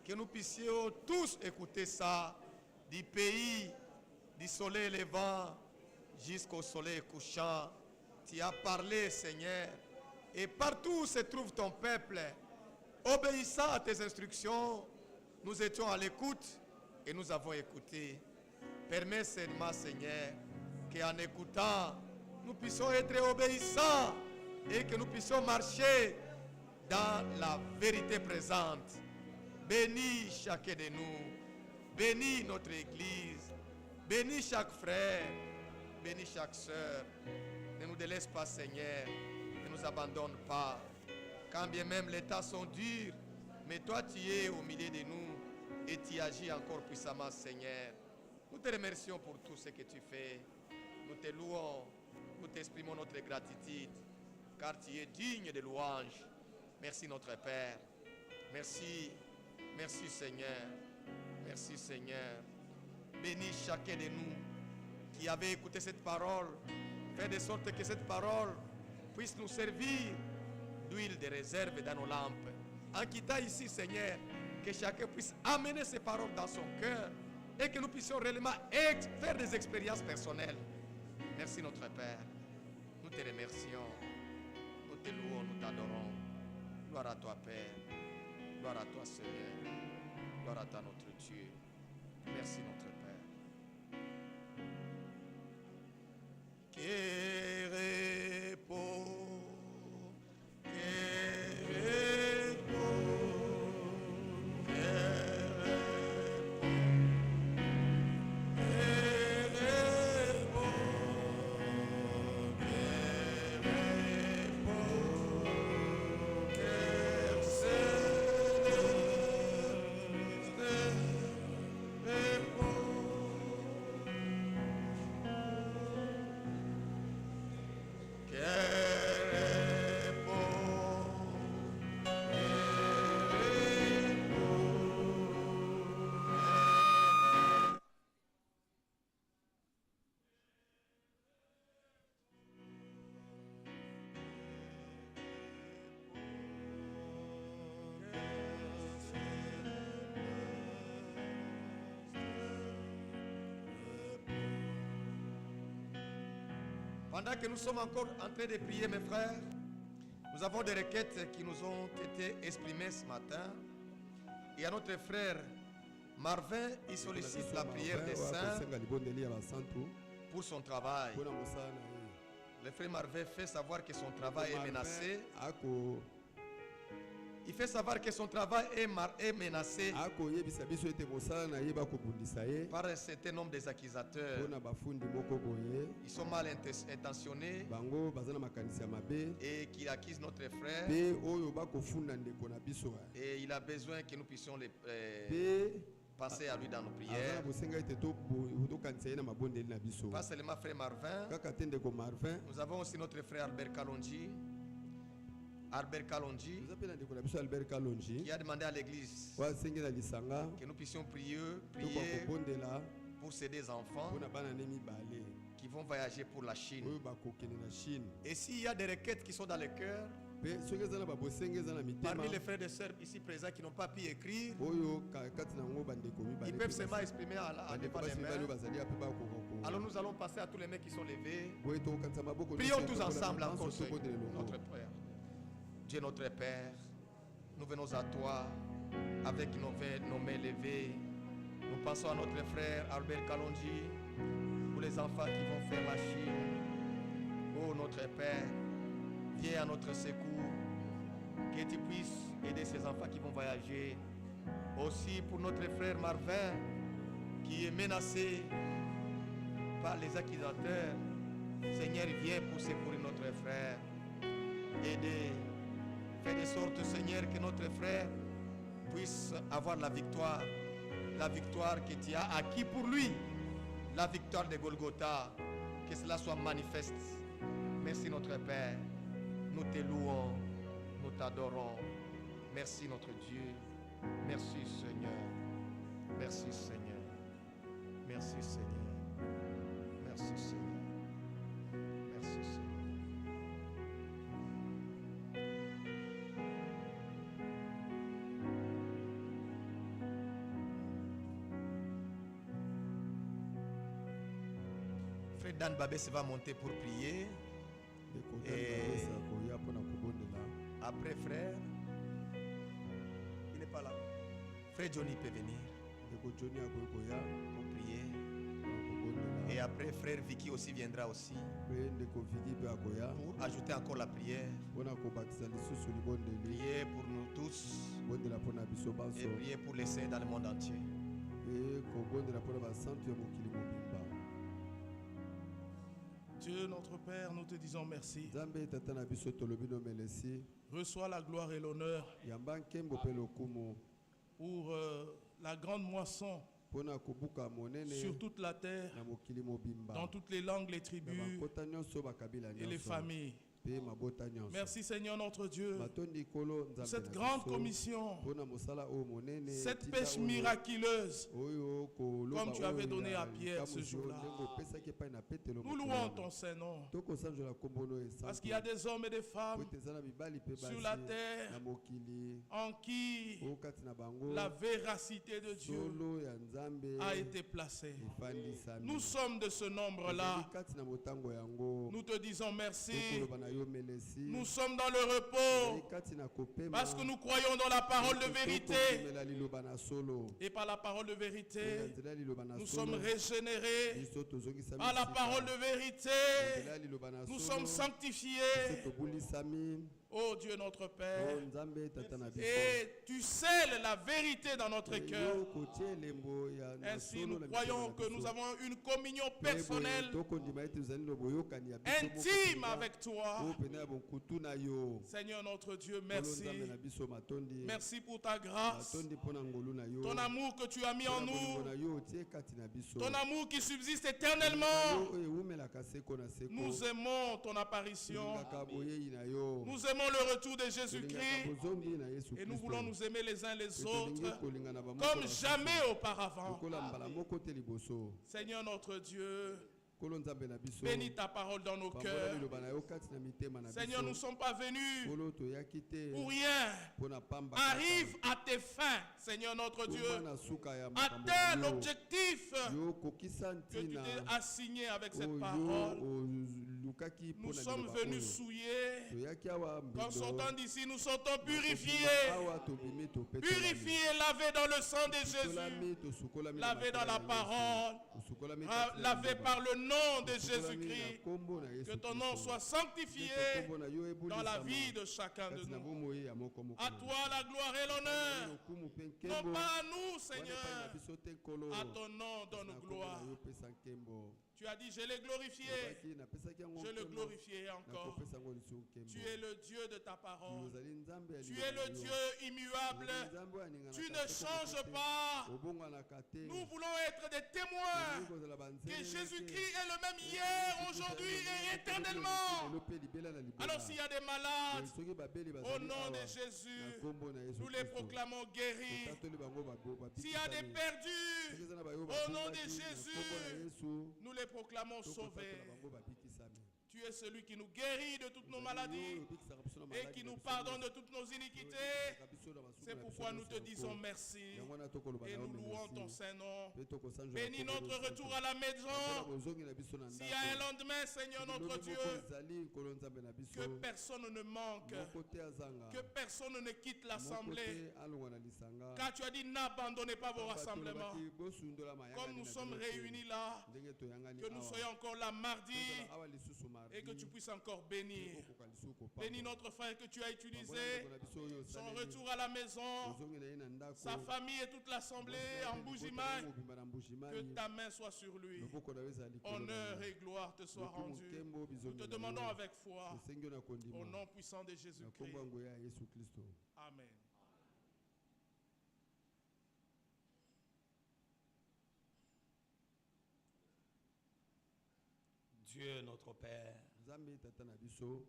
que nous puissions tous écouter ça, du pays, du soleil levant jusqu'au soleil couchant. Tu as parlé, Seigneur, et partout où se trouve ton peuple, obéissant à tes instructions, nous étions à l'écoute et nous avons écouté. Permets seulement, Seigneur, qu'en écoutant, nous puissions être obéissants et que nous puissions marcher dans la vérité présente. Bénis chacun de nous, bénis notre Église, bénis chaque frère, bénis chaque sœur. Ne nous délaisse pas, Seigneur, ne nous abandonne pas. Quand bien même les temps sont durs, mais toi tu es au milieu de nous et tu agis encore puissamment, Seigneur. Nous te remercions pour tout ce que tu fais. Nous te louons, nous t'exprimons notre gratitude, car tu es digne de louange. Merci notre Père. Merci, merci Seigneur. Merci Seigneur. Bénis chacun de nous qui avait écouté cette parole. Fais de sorte que cette parole puisse nous servir d'huile de réserve dans nos lampes. En quittant ici, Seigneur, que chacun puisse amener ces paroles dans son cœur et que nous puissions réellement faire des expériences personnelles. Merci notre Père. Nous te remercions. Nous te louons, nous t'adorons. Gloire à toi, Père. Gloire à toi, Seigneur. Gloire à toi, notre Dieu. Merci, notre Père. Que repos, que repos, Pendant que nous sommes encore en train de prier, mes frères, nous avons des requêtes qui nous ont été exprimées ce matin. Et à notre frère Marvin, il sollicite la prière des saints pour son travail. Le frère Marvin fait savoir que son travail est menacé. Il fait savoir que son travail est menacé par un certain nombre des accusateurs. Ils sont mal intentionnés et qui accusent notre frère. Et il a besoin que nous puissions les penser à lui dans nos prières. Pas seulement frère Marvin. Nous avons aussi notre frère Albert Kalonji. Albert Kalonji, qui a demandé à l'église que nous puissions prier pour ces deux enfants qui vont voyager pour la Chine. Et s'il y a des requêtes qui sont dans le cœur, parmi les frères et sœurs ici présents qui n'ont pas pu écrire, ils peuvent seulement exprimer à devant les mains. Alors nous allons passer à tous les mains qui sont levés. Prions tous ensemble encore notre Père. Dieu notre Père, nous venons à toi avec nos mains levées. Nous pensons à notre frère Albert Kalonji, pour les enfants qui vont faire la Chine. Oh notre Père, viens à notre secours, que tu puisses aider ces enfants qui vont voyager. Aussi pour notre frère Marvin, qui est menacé par les accusateurs. Seigneur, viens pour secourir notre frère. Aidez. Fais de sorte, Seigneur, que notre frère puisse avoir la victoire la victoire que tu as acquis pour lui, la victoire de Golgotha, que cela soit manifeste. Merci notre Père, nous te louons, nous t'adorons. Merci notre Dieu, merci Seigneur, merci Seigneur, merci Seigneur, merci Seigneur, merci Seigneur. Frère Dan Babès va monter pour prier. Et après, frère, il n'est pas là. Frère Johnny peut venir pour prier. Et après, frère Vicky aussi viendra aussi pour ajouter encore la prière. Prier pour nous tous et prier pour les saints dans le monde entier. Dieu notre Père, nous te disons merci. Reçois la gloire et l'honneur pour la grande moisson sur toute la terre, dans toutes les langues, les tribus et les familles. Merci Seigneur notre Dieu pour cette grande commission, cette pêche miraculeuse comme tu avais donné à Pierre ce jour-là. Nous louons ton Saint-Nom parce qu'il y a des hommes et des femmes sur la terre en qui la véracité de Dieu a été placée. Nous sommes de ce nombre-là. Nous te disons merci. Nous sommes dans le repos parce que nous croyons dans la parole de vérité. Et par la parole de vérité, nous sommes régénérés. Par la parole de vérité, nous sommes sanctifiés. Oh Dieu notre Père, et tu scelles la vérité dans notre cœur. Ainsi nous croyons que nous avons une communion personnelle, intime avec toi. Seigneur notre Dieu, merci. Merci pour ta grâce, ton amour que tu as mis en nous, ton amour qui subsiste éternellement. Nous aimons ton apparition. Nous aimons le retour de Jésus-Christ et nous voulons nous aimer les uns les autres comme jamais auparavant. Seigneur notre Dieu, bénis ta parole dans nos cœurs. Seigneur, nous ne sommes pas venus pour rien. Arrive à tes fins, Seigneur notre Dieu. Atteins l'objectif que tu t'es assigné avec cette parole. Nous sommes venus souillés. Quand sortant d'ici, nous sortons purifiés. Purifiés, lavés dans le sang de Jésus. Lavés dans la parole. Lavés par le nom de Jésus-Christ. Que ton nom soit sanctifié dans la vie de chacun de nous. À toi la gloire et l'honneur. Non pas à nous, Seigneur. À ton nom donne gloire. Tu as dit, je l'ai glorifié. Je le glorifierai encore. Tu es le Dieu de ta parole. Tu es le Dieu immuable. Tu ne changes pas. Nous voulons être des témoins que Jésus-Christ est le même hier, aujourd'hui et éternellement. Alors s'il y a des malades, au nom de Jésus, nous les proclamons guéris. S'il y a des perdus, au nom de Jésus, nous les proclamons sauvés. Tu es celui qui nous guérit de toutes nos maladies et qui nous pardonne de toutes nos iniquités. C'est pourquoi nous te disons merci et nous louons ton Saint-Nom. Bénis notre retour à la maison. S'il y a un lendemain, Seigneur notre Dieu, que personne ne manque, que personne ne quitte l'assemblée. Car tu as dit, n'abandonnez pas vos rassemblements. Comme nous sommes réunis là, que nous soyons encore là mardi et que tu puisses encore bénir. Bénis notre frère que tu as utilisé, son retour à la maison, sa famille et toute l'assemblée en Bougimaï. Que ta main soit sur lui. Honneur et gloire te soient rendus. Nous te demandons avec foi, au nom puissant de Jésus-Christ. Amen. Dieu notre Père,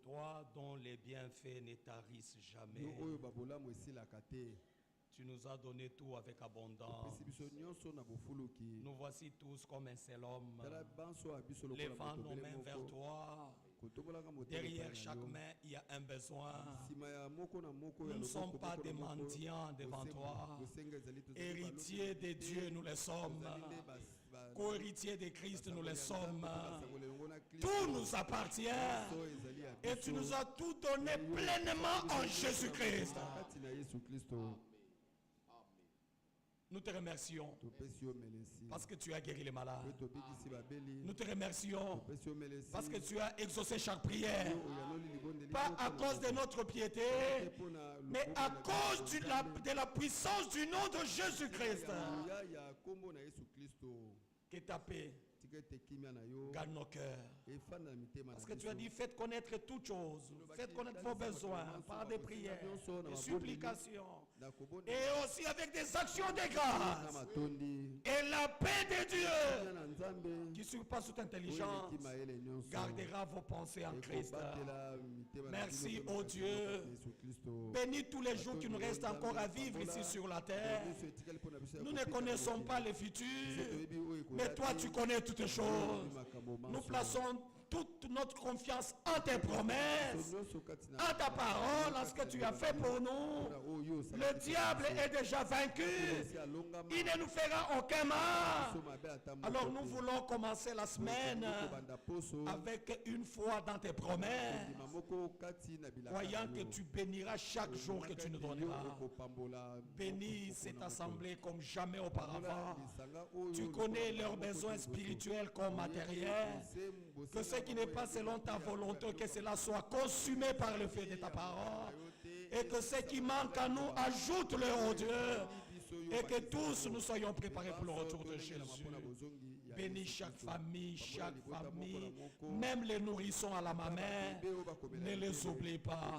toi dont les bienfaits ne tarissent jamais, tu nous as donné tout avec abondance. Nous voici tous comme un seul homme, levant nos mains vers toi. Derrière chaque main, il y a un besoin. Nous ne sommes pas des mendiants devant toi. Héritiers de Dieu, nous le sommes. Co-héritiers de Christ, nous le sommes. Tout nous appartient. Et tu nous as tout donné pleinement en Jésus-Christ. Nous te remercions parce que tu as guéri les malades. Nous te remercions parce que tu as exaucé chaque prière. Pas à cause de notre piété, mais à cause de la puissance du nom de Jésus-Christ. Que ta paix gagne nos cœurs. Parce que tu as dit, faites connaître toutes choses. Faites connaître vos besoins par des prières, des supplications. Et aussi avec des actions de grâce. Et la paix de Dieu, qui surpasse toute intelligence, gardera vos pensées en Christ. Merci, ô Dieu. Bénis tous les jours qui nous restent encore à vivre ici sur la terre. Nous ne connaissons pas le futur, mais toi tu connais toutes choses. Nous plaçons toute notre confiance en tes promesses, en ta parole, en ce que tu as fait pour nous. Le diable est déjà vaincu. Il ne nous fera aucun mal. Alors nous voulons commencer la semaine avec une foi dans tes promesses, croyant que tu béniras chaque jour que tu nous donneras. Bénis cette assemblée comme jamais auparavant. Tu connais leurs besoins spirituels comme matériels. Que ce qui n'est pas selon ta volonté, que cela soit consumé par le feu de ta parole. Et que ce qui manque à nous, ajoute-le, ô Dieu. Et que tous nous soyons préparés pour le retour de Jésus. Bénis chaque famille, même les nourrissons à la maman. Ne les oublie pas.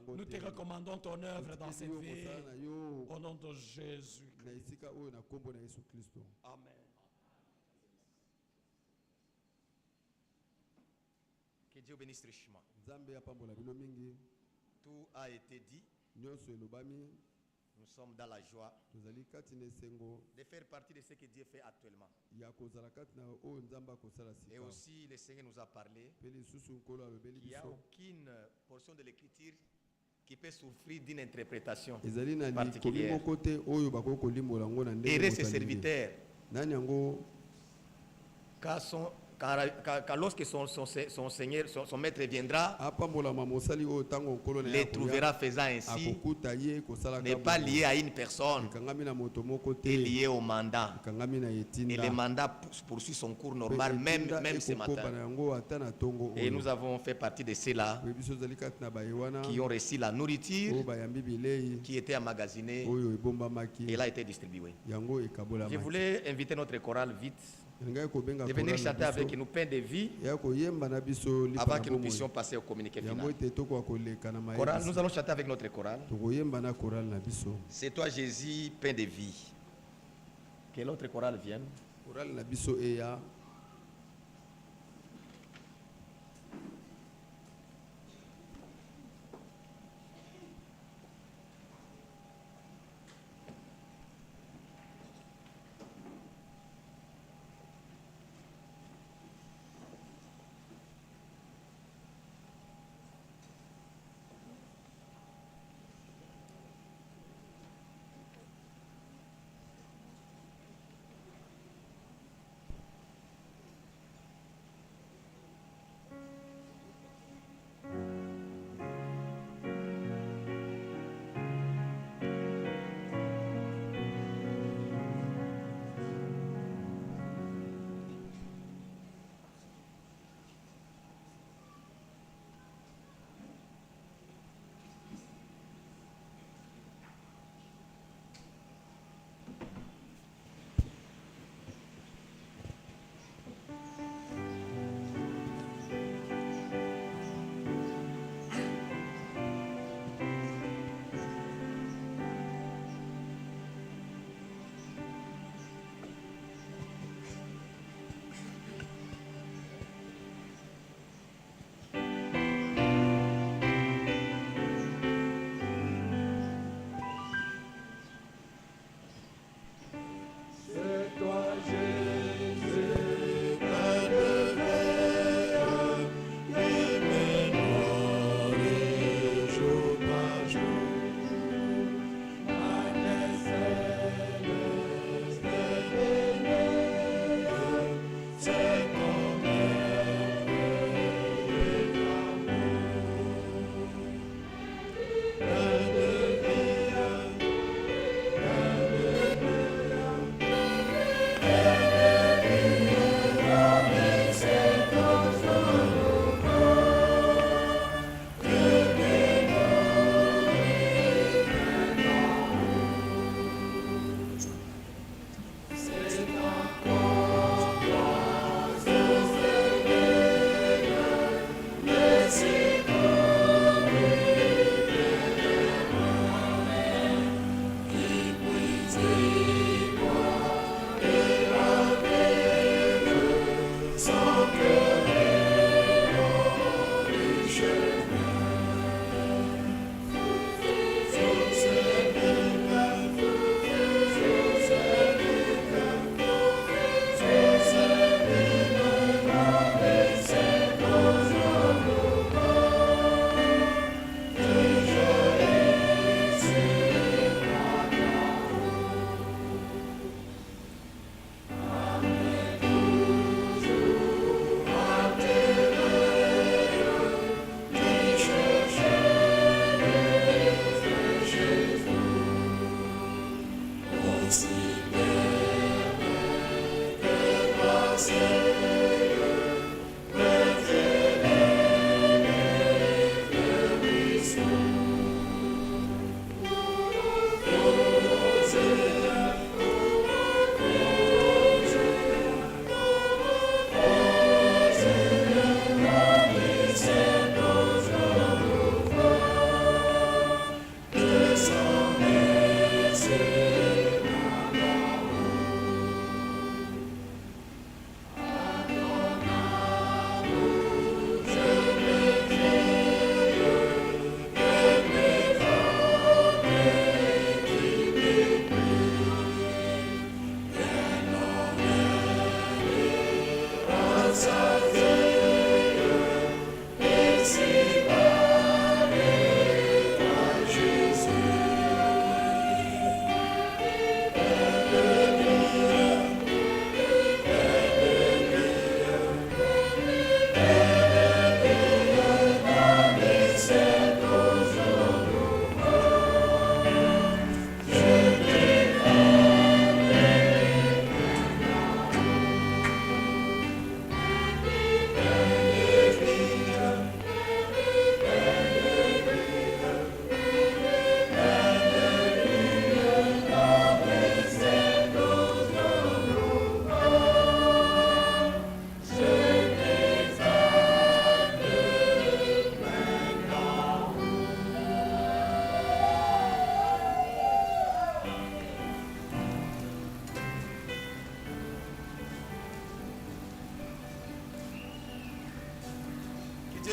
Nous te recommandons ton œuvre dans cette vie. Au nom de Jésus. Amen. Que Dieu bénisse richement. Tout a été dit. Nous sommes dans la joie de faire partie de ce que Dieu fait actuellement. Et aussi, le Seigneur nous a parlé qu'il n'y a aucune portion de l'écriture qui peut souffrir d'une interprétation particulière. Et ses serviteurs, car lorsque son Seigneur, son maître viendra, les trouvera faisant ainsi, n'est pas lié à une personne, est lié au mandat. Et le mandat poursuit son cours normal, même ce matin. Et nous avons fait partie de ceux-là qui ont reçu la nourriture qui était emmagasinée et elle a été distribuée. Je voulais inviter notre chorale vite de venir chanter avec nous pain de vie avant que nous puissions passer au communiqué final. Chorale, nous allons chanter avec notre chorale. C'est toi Jésus, pain de vie. Que l'autre chorale vienne.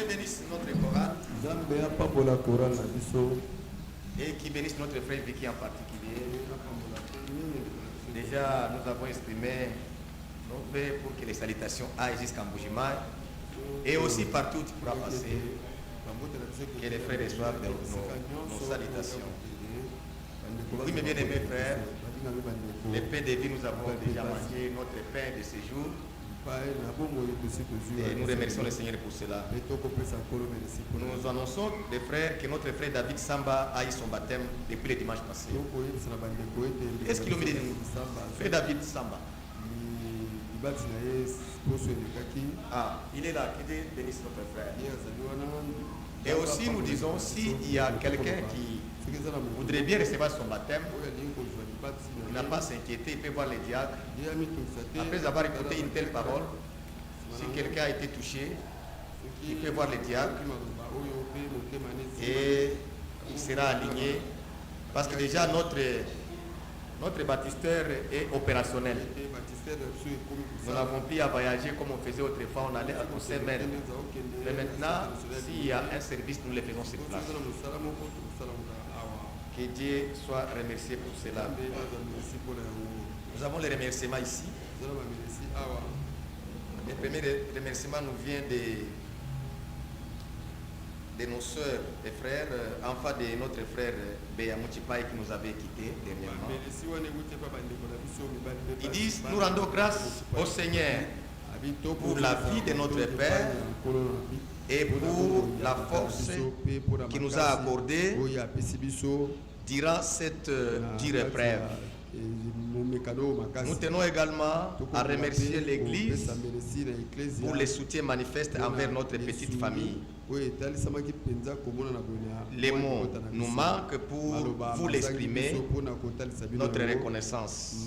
Dieu bénisse notre chorale. Et qui bénisse notre frère Vicky en particulier. Déjà, nous avons exprimé nos vœux pour que les salutations aillent jusqu'en Boujima. Et aussi partout où tu pourras passer. Que les frères reçoivent nos salutations. Oui, mes bien-aimés frères, les pains de vie, nous avons déjà mangé notre pain de séjour. Et nous remercions le Seigneur pour cela. Nous annonçons les frères que notre frère David Samba a eu son baptême depuis le dimanche passé. Est-ce qu'il a mis nous? Frère David Samba. Ah, il est là, qui bénisse notre frère. Et aussi nous disons, s'il y a quelqu'un qui voudrait bien recevoir son baptême, il n'a pas à s'inquiéter, il peut voir les diacres. Après avoir écouté une telle parole, si quelqu'un a été touché, il peut voir les diacres et il sera aligné. Parce que déjà notre baptisteur est opérationnel. Nous n'avons plus à voyager comme on faisait autrefois, on allait à Saint-Mer. Mais maintenant, s'il y a un service, nous le faisons sur place. Que Dieu soit remercié pour cela. Nous avons les remerciements ici. Le premier remerciement nous vient de nos soeurs et frères, enfin de notre frère Béa Mouchipaï qui nous avait quittés dernièrement. Ils disent, nous rendons grâce au Seigneur pour la vie de notre Père et pour la force qu'il nous a accordée durant cette dure épreuve. Nous tenons également à remercier l'Église pour les soutiens manifestes envers notre petite famille. Les mots nous manquent pour vous l'exprimer, notre reconnaissance.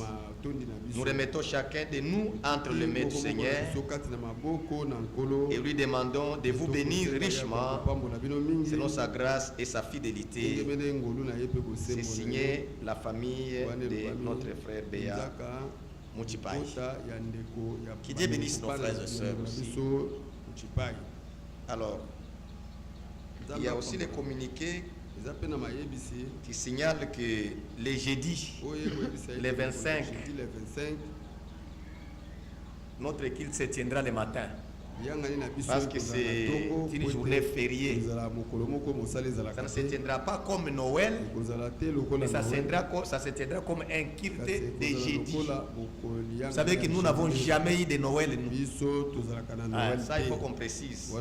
Nous remettons chacun de nous entre les mains du Seigneur et lui demandons de vous bénir richement selon sa grâce et sa fidélité. C'est signé la famille de notre frère Béa Mouchipaï. Qui Dieu bénisse nos frères et sœurs aussi. Alors, il y a aussi les communiqués qui signalent que les jeudis, les 25, notre culte se tiendra le matin. Parce que c'est une journée fériée. Ça ne se tiendra pas comme Noël, mais ça se tiendra comme un culte de jeudi. Vous savez que nous n'avons jamais eu de Noël. Ça, il faut qu'on précise.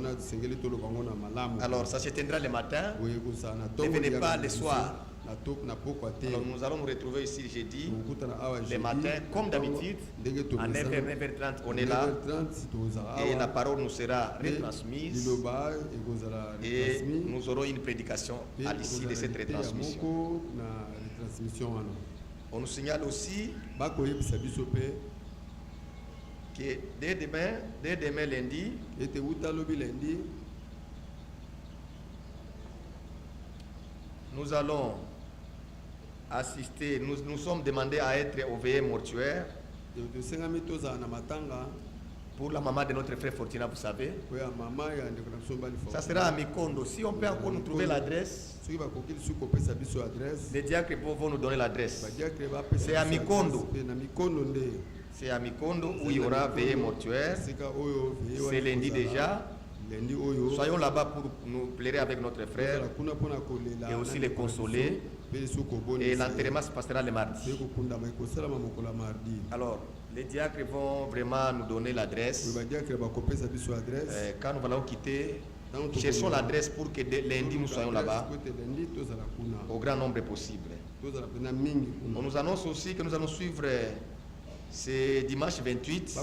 Alors, ça se tiendra le matin. Ne venez pas le soir. Alors nous allons nous retrouver ici jeudi, le matin, comme d'habitude, à 9h, 9h30, on est là, et la parole nous sera retransmise, et nous aurons une prédication à l'issue de cette retransmission. On nous signale aussi que dès demain lundi, nous allons assister, nous sommes demandés à être au veillée mortuaire pour la maman de notre frère Fortina, vous savez. Ça sera à Mikondo. Si on peut encore nous trouver l'adresse, les diacres vont nous donner l'adresse. C'est à Mikondo. C'est à Mikondo où il y aura veillée mortuaire. C'est lundi déjà. Soyons là-bas pour nous plairer avec notre frère et aussi les consoler. Et l'enterrement se passera le mardi. Alors, les diacres vont vraiment nous donner l'adresse. Quand nous allons quitter, cherchons l'adresse pour que lundi nous soyons là-bas au grand nombre possible. On nous annonce aussi que nous allons suivre. C'est dimanche 28,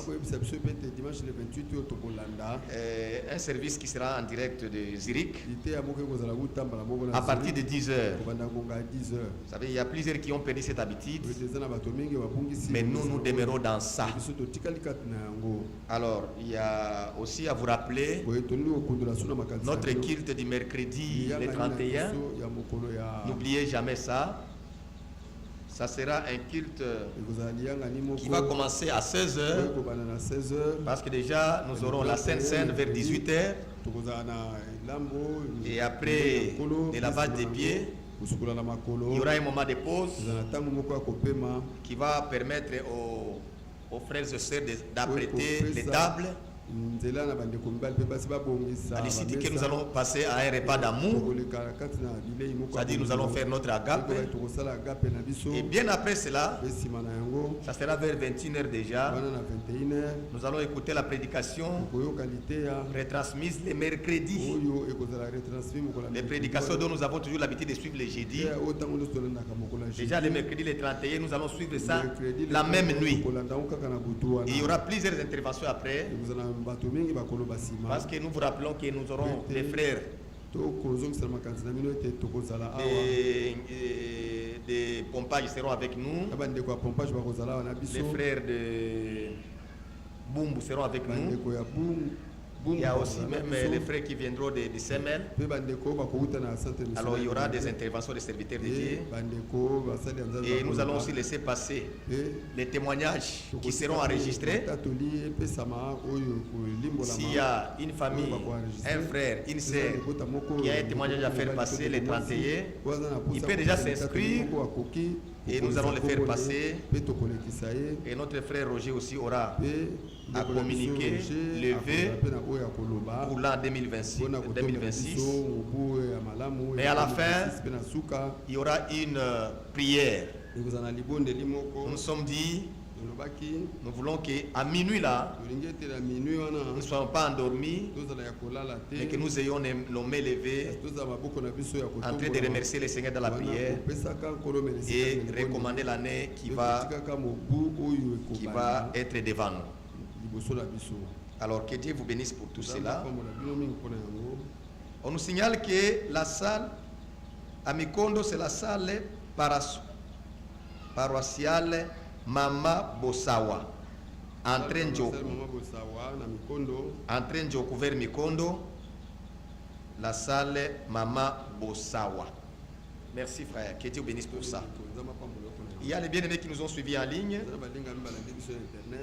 un service qui sera en direct de Zurich à partir de 10h. Vous savez, il y a plusieurs qui ont perdu cette habitude, mais nous demeurons dans ça. Alors, il y a aussi à vous rappeler notre culte du mercredi le 31. N'oubliez jamais ça. Ça sera un culte qui va commencer à 16h, parce que déjà nous aurons la Sainte Seine vers 18h. Et après le lavage des pieds, il y aura un moment de pause qui va permettre aux frères et sœurs d'apprêter les tables. À l'issue que nous allons passer à un repas d'amour, c'est-à-dire nous allons faire notre agape. Et bien après cela, ça sera vers 21h déjà, nous allons écouter la prédication retransmise les mercredis. Les prédications dont nous avons toujours l'habitude de suivre les jeudis. Déjà les mercredis, les 31, nous allons suivre ça la même nuit. Et il y aura plusieurs interventions après. Parce que nous vous rappelons que nous aurons des frères des pompages seront avec nous. Les frères de Bumbu seront avec nous. Il y a aussi même les frères qui viendront de Semel. Alors il y aura des interventions des serviteurs de Dieu. Et nous allons aussi laisser passer les témoignages qui seront enregistrés. S'il y a une famille, un frère, une sœur qui a un témoignage à faire passer les 31, il peut déjà s'inscrire. Et nous allons le faire passer. Et notre frère Roger aussi aura à communiquer le vœu pour l'an 2026. Mais à la fin, il y aura une prière. Nous nous sommes dit, nous voulons qu'à minuit là, nous ne soyons pas endormis, mais que nous ayons nos mains levées, en train de remercier le Seigneur dans la prière et recommander l'année qui va être devant nous. Alors que Dieu vous bénisse pour tout cela. On nous signale que la salle à Mikondo, c'est la salle paroissiale Mama Bosawa. Entrée Njoku vers Mikondo, la salle Mama Bosawa. Merci frère, que Dieu vous bénisse pour ça. Il y a les bien-aimés qui nous ont suivis en ligne.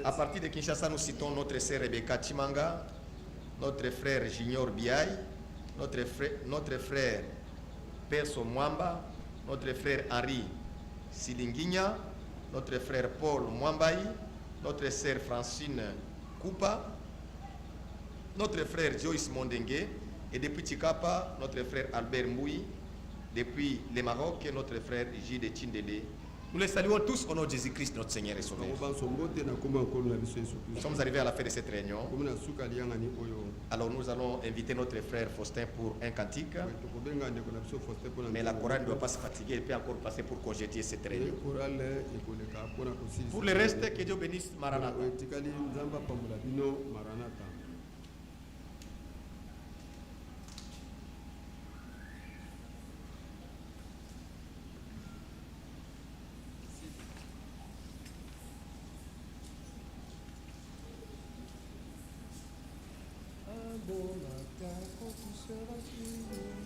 À partir de Kinshasa, nous citons notre sœur Rebecca Chimanga, notre frère Junior Biaï, notre frère Perso Mwamba, notre frère Henri Silinguinya, notre frère Paul Mwambaï, notre sœur Francine Koupa, notre frère Joyce Mondengue, et depuis Tikapa, notre frère Albert Mboui, depuis le Maroc, notre frère Gide Tindele. Nous les saluons tous au nom de Jésus-Christ, notre Seigneur et Sauveur. Nous sommes arrivés à la fin de cette réunion. Alors nous allons inviter notre frère Faustin pour un cantique. Mais la chorale ne doit pas se fatiguer, elle peut encore passer pour congédier cette réunion. Pour le reste, que Dieu bénisse Maranatha. Bon matin quand tu seras fini.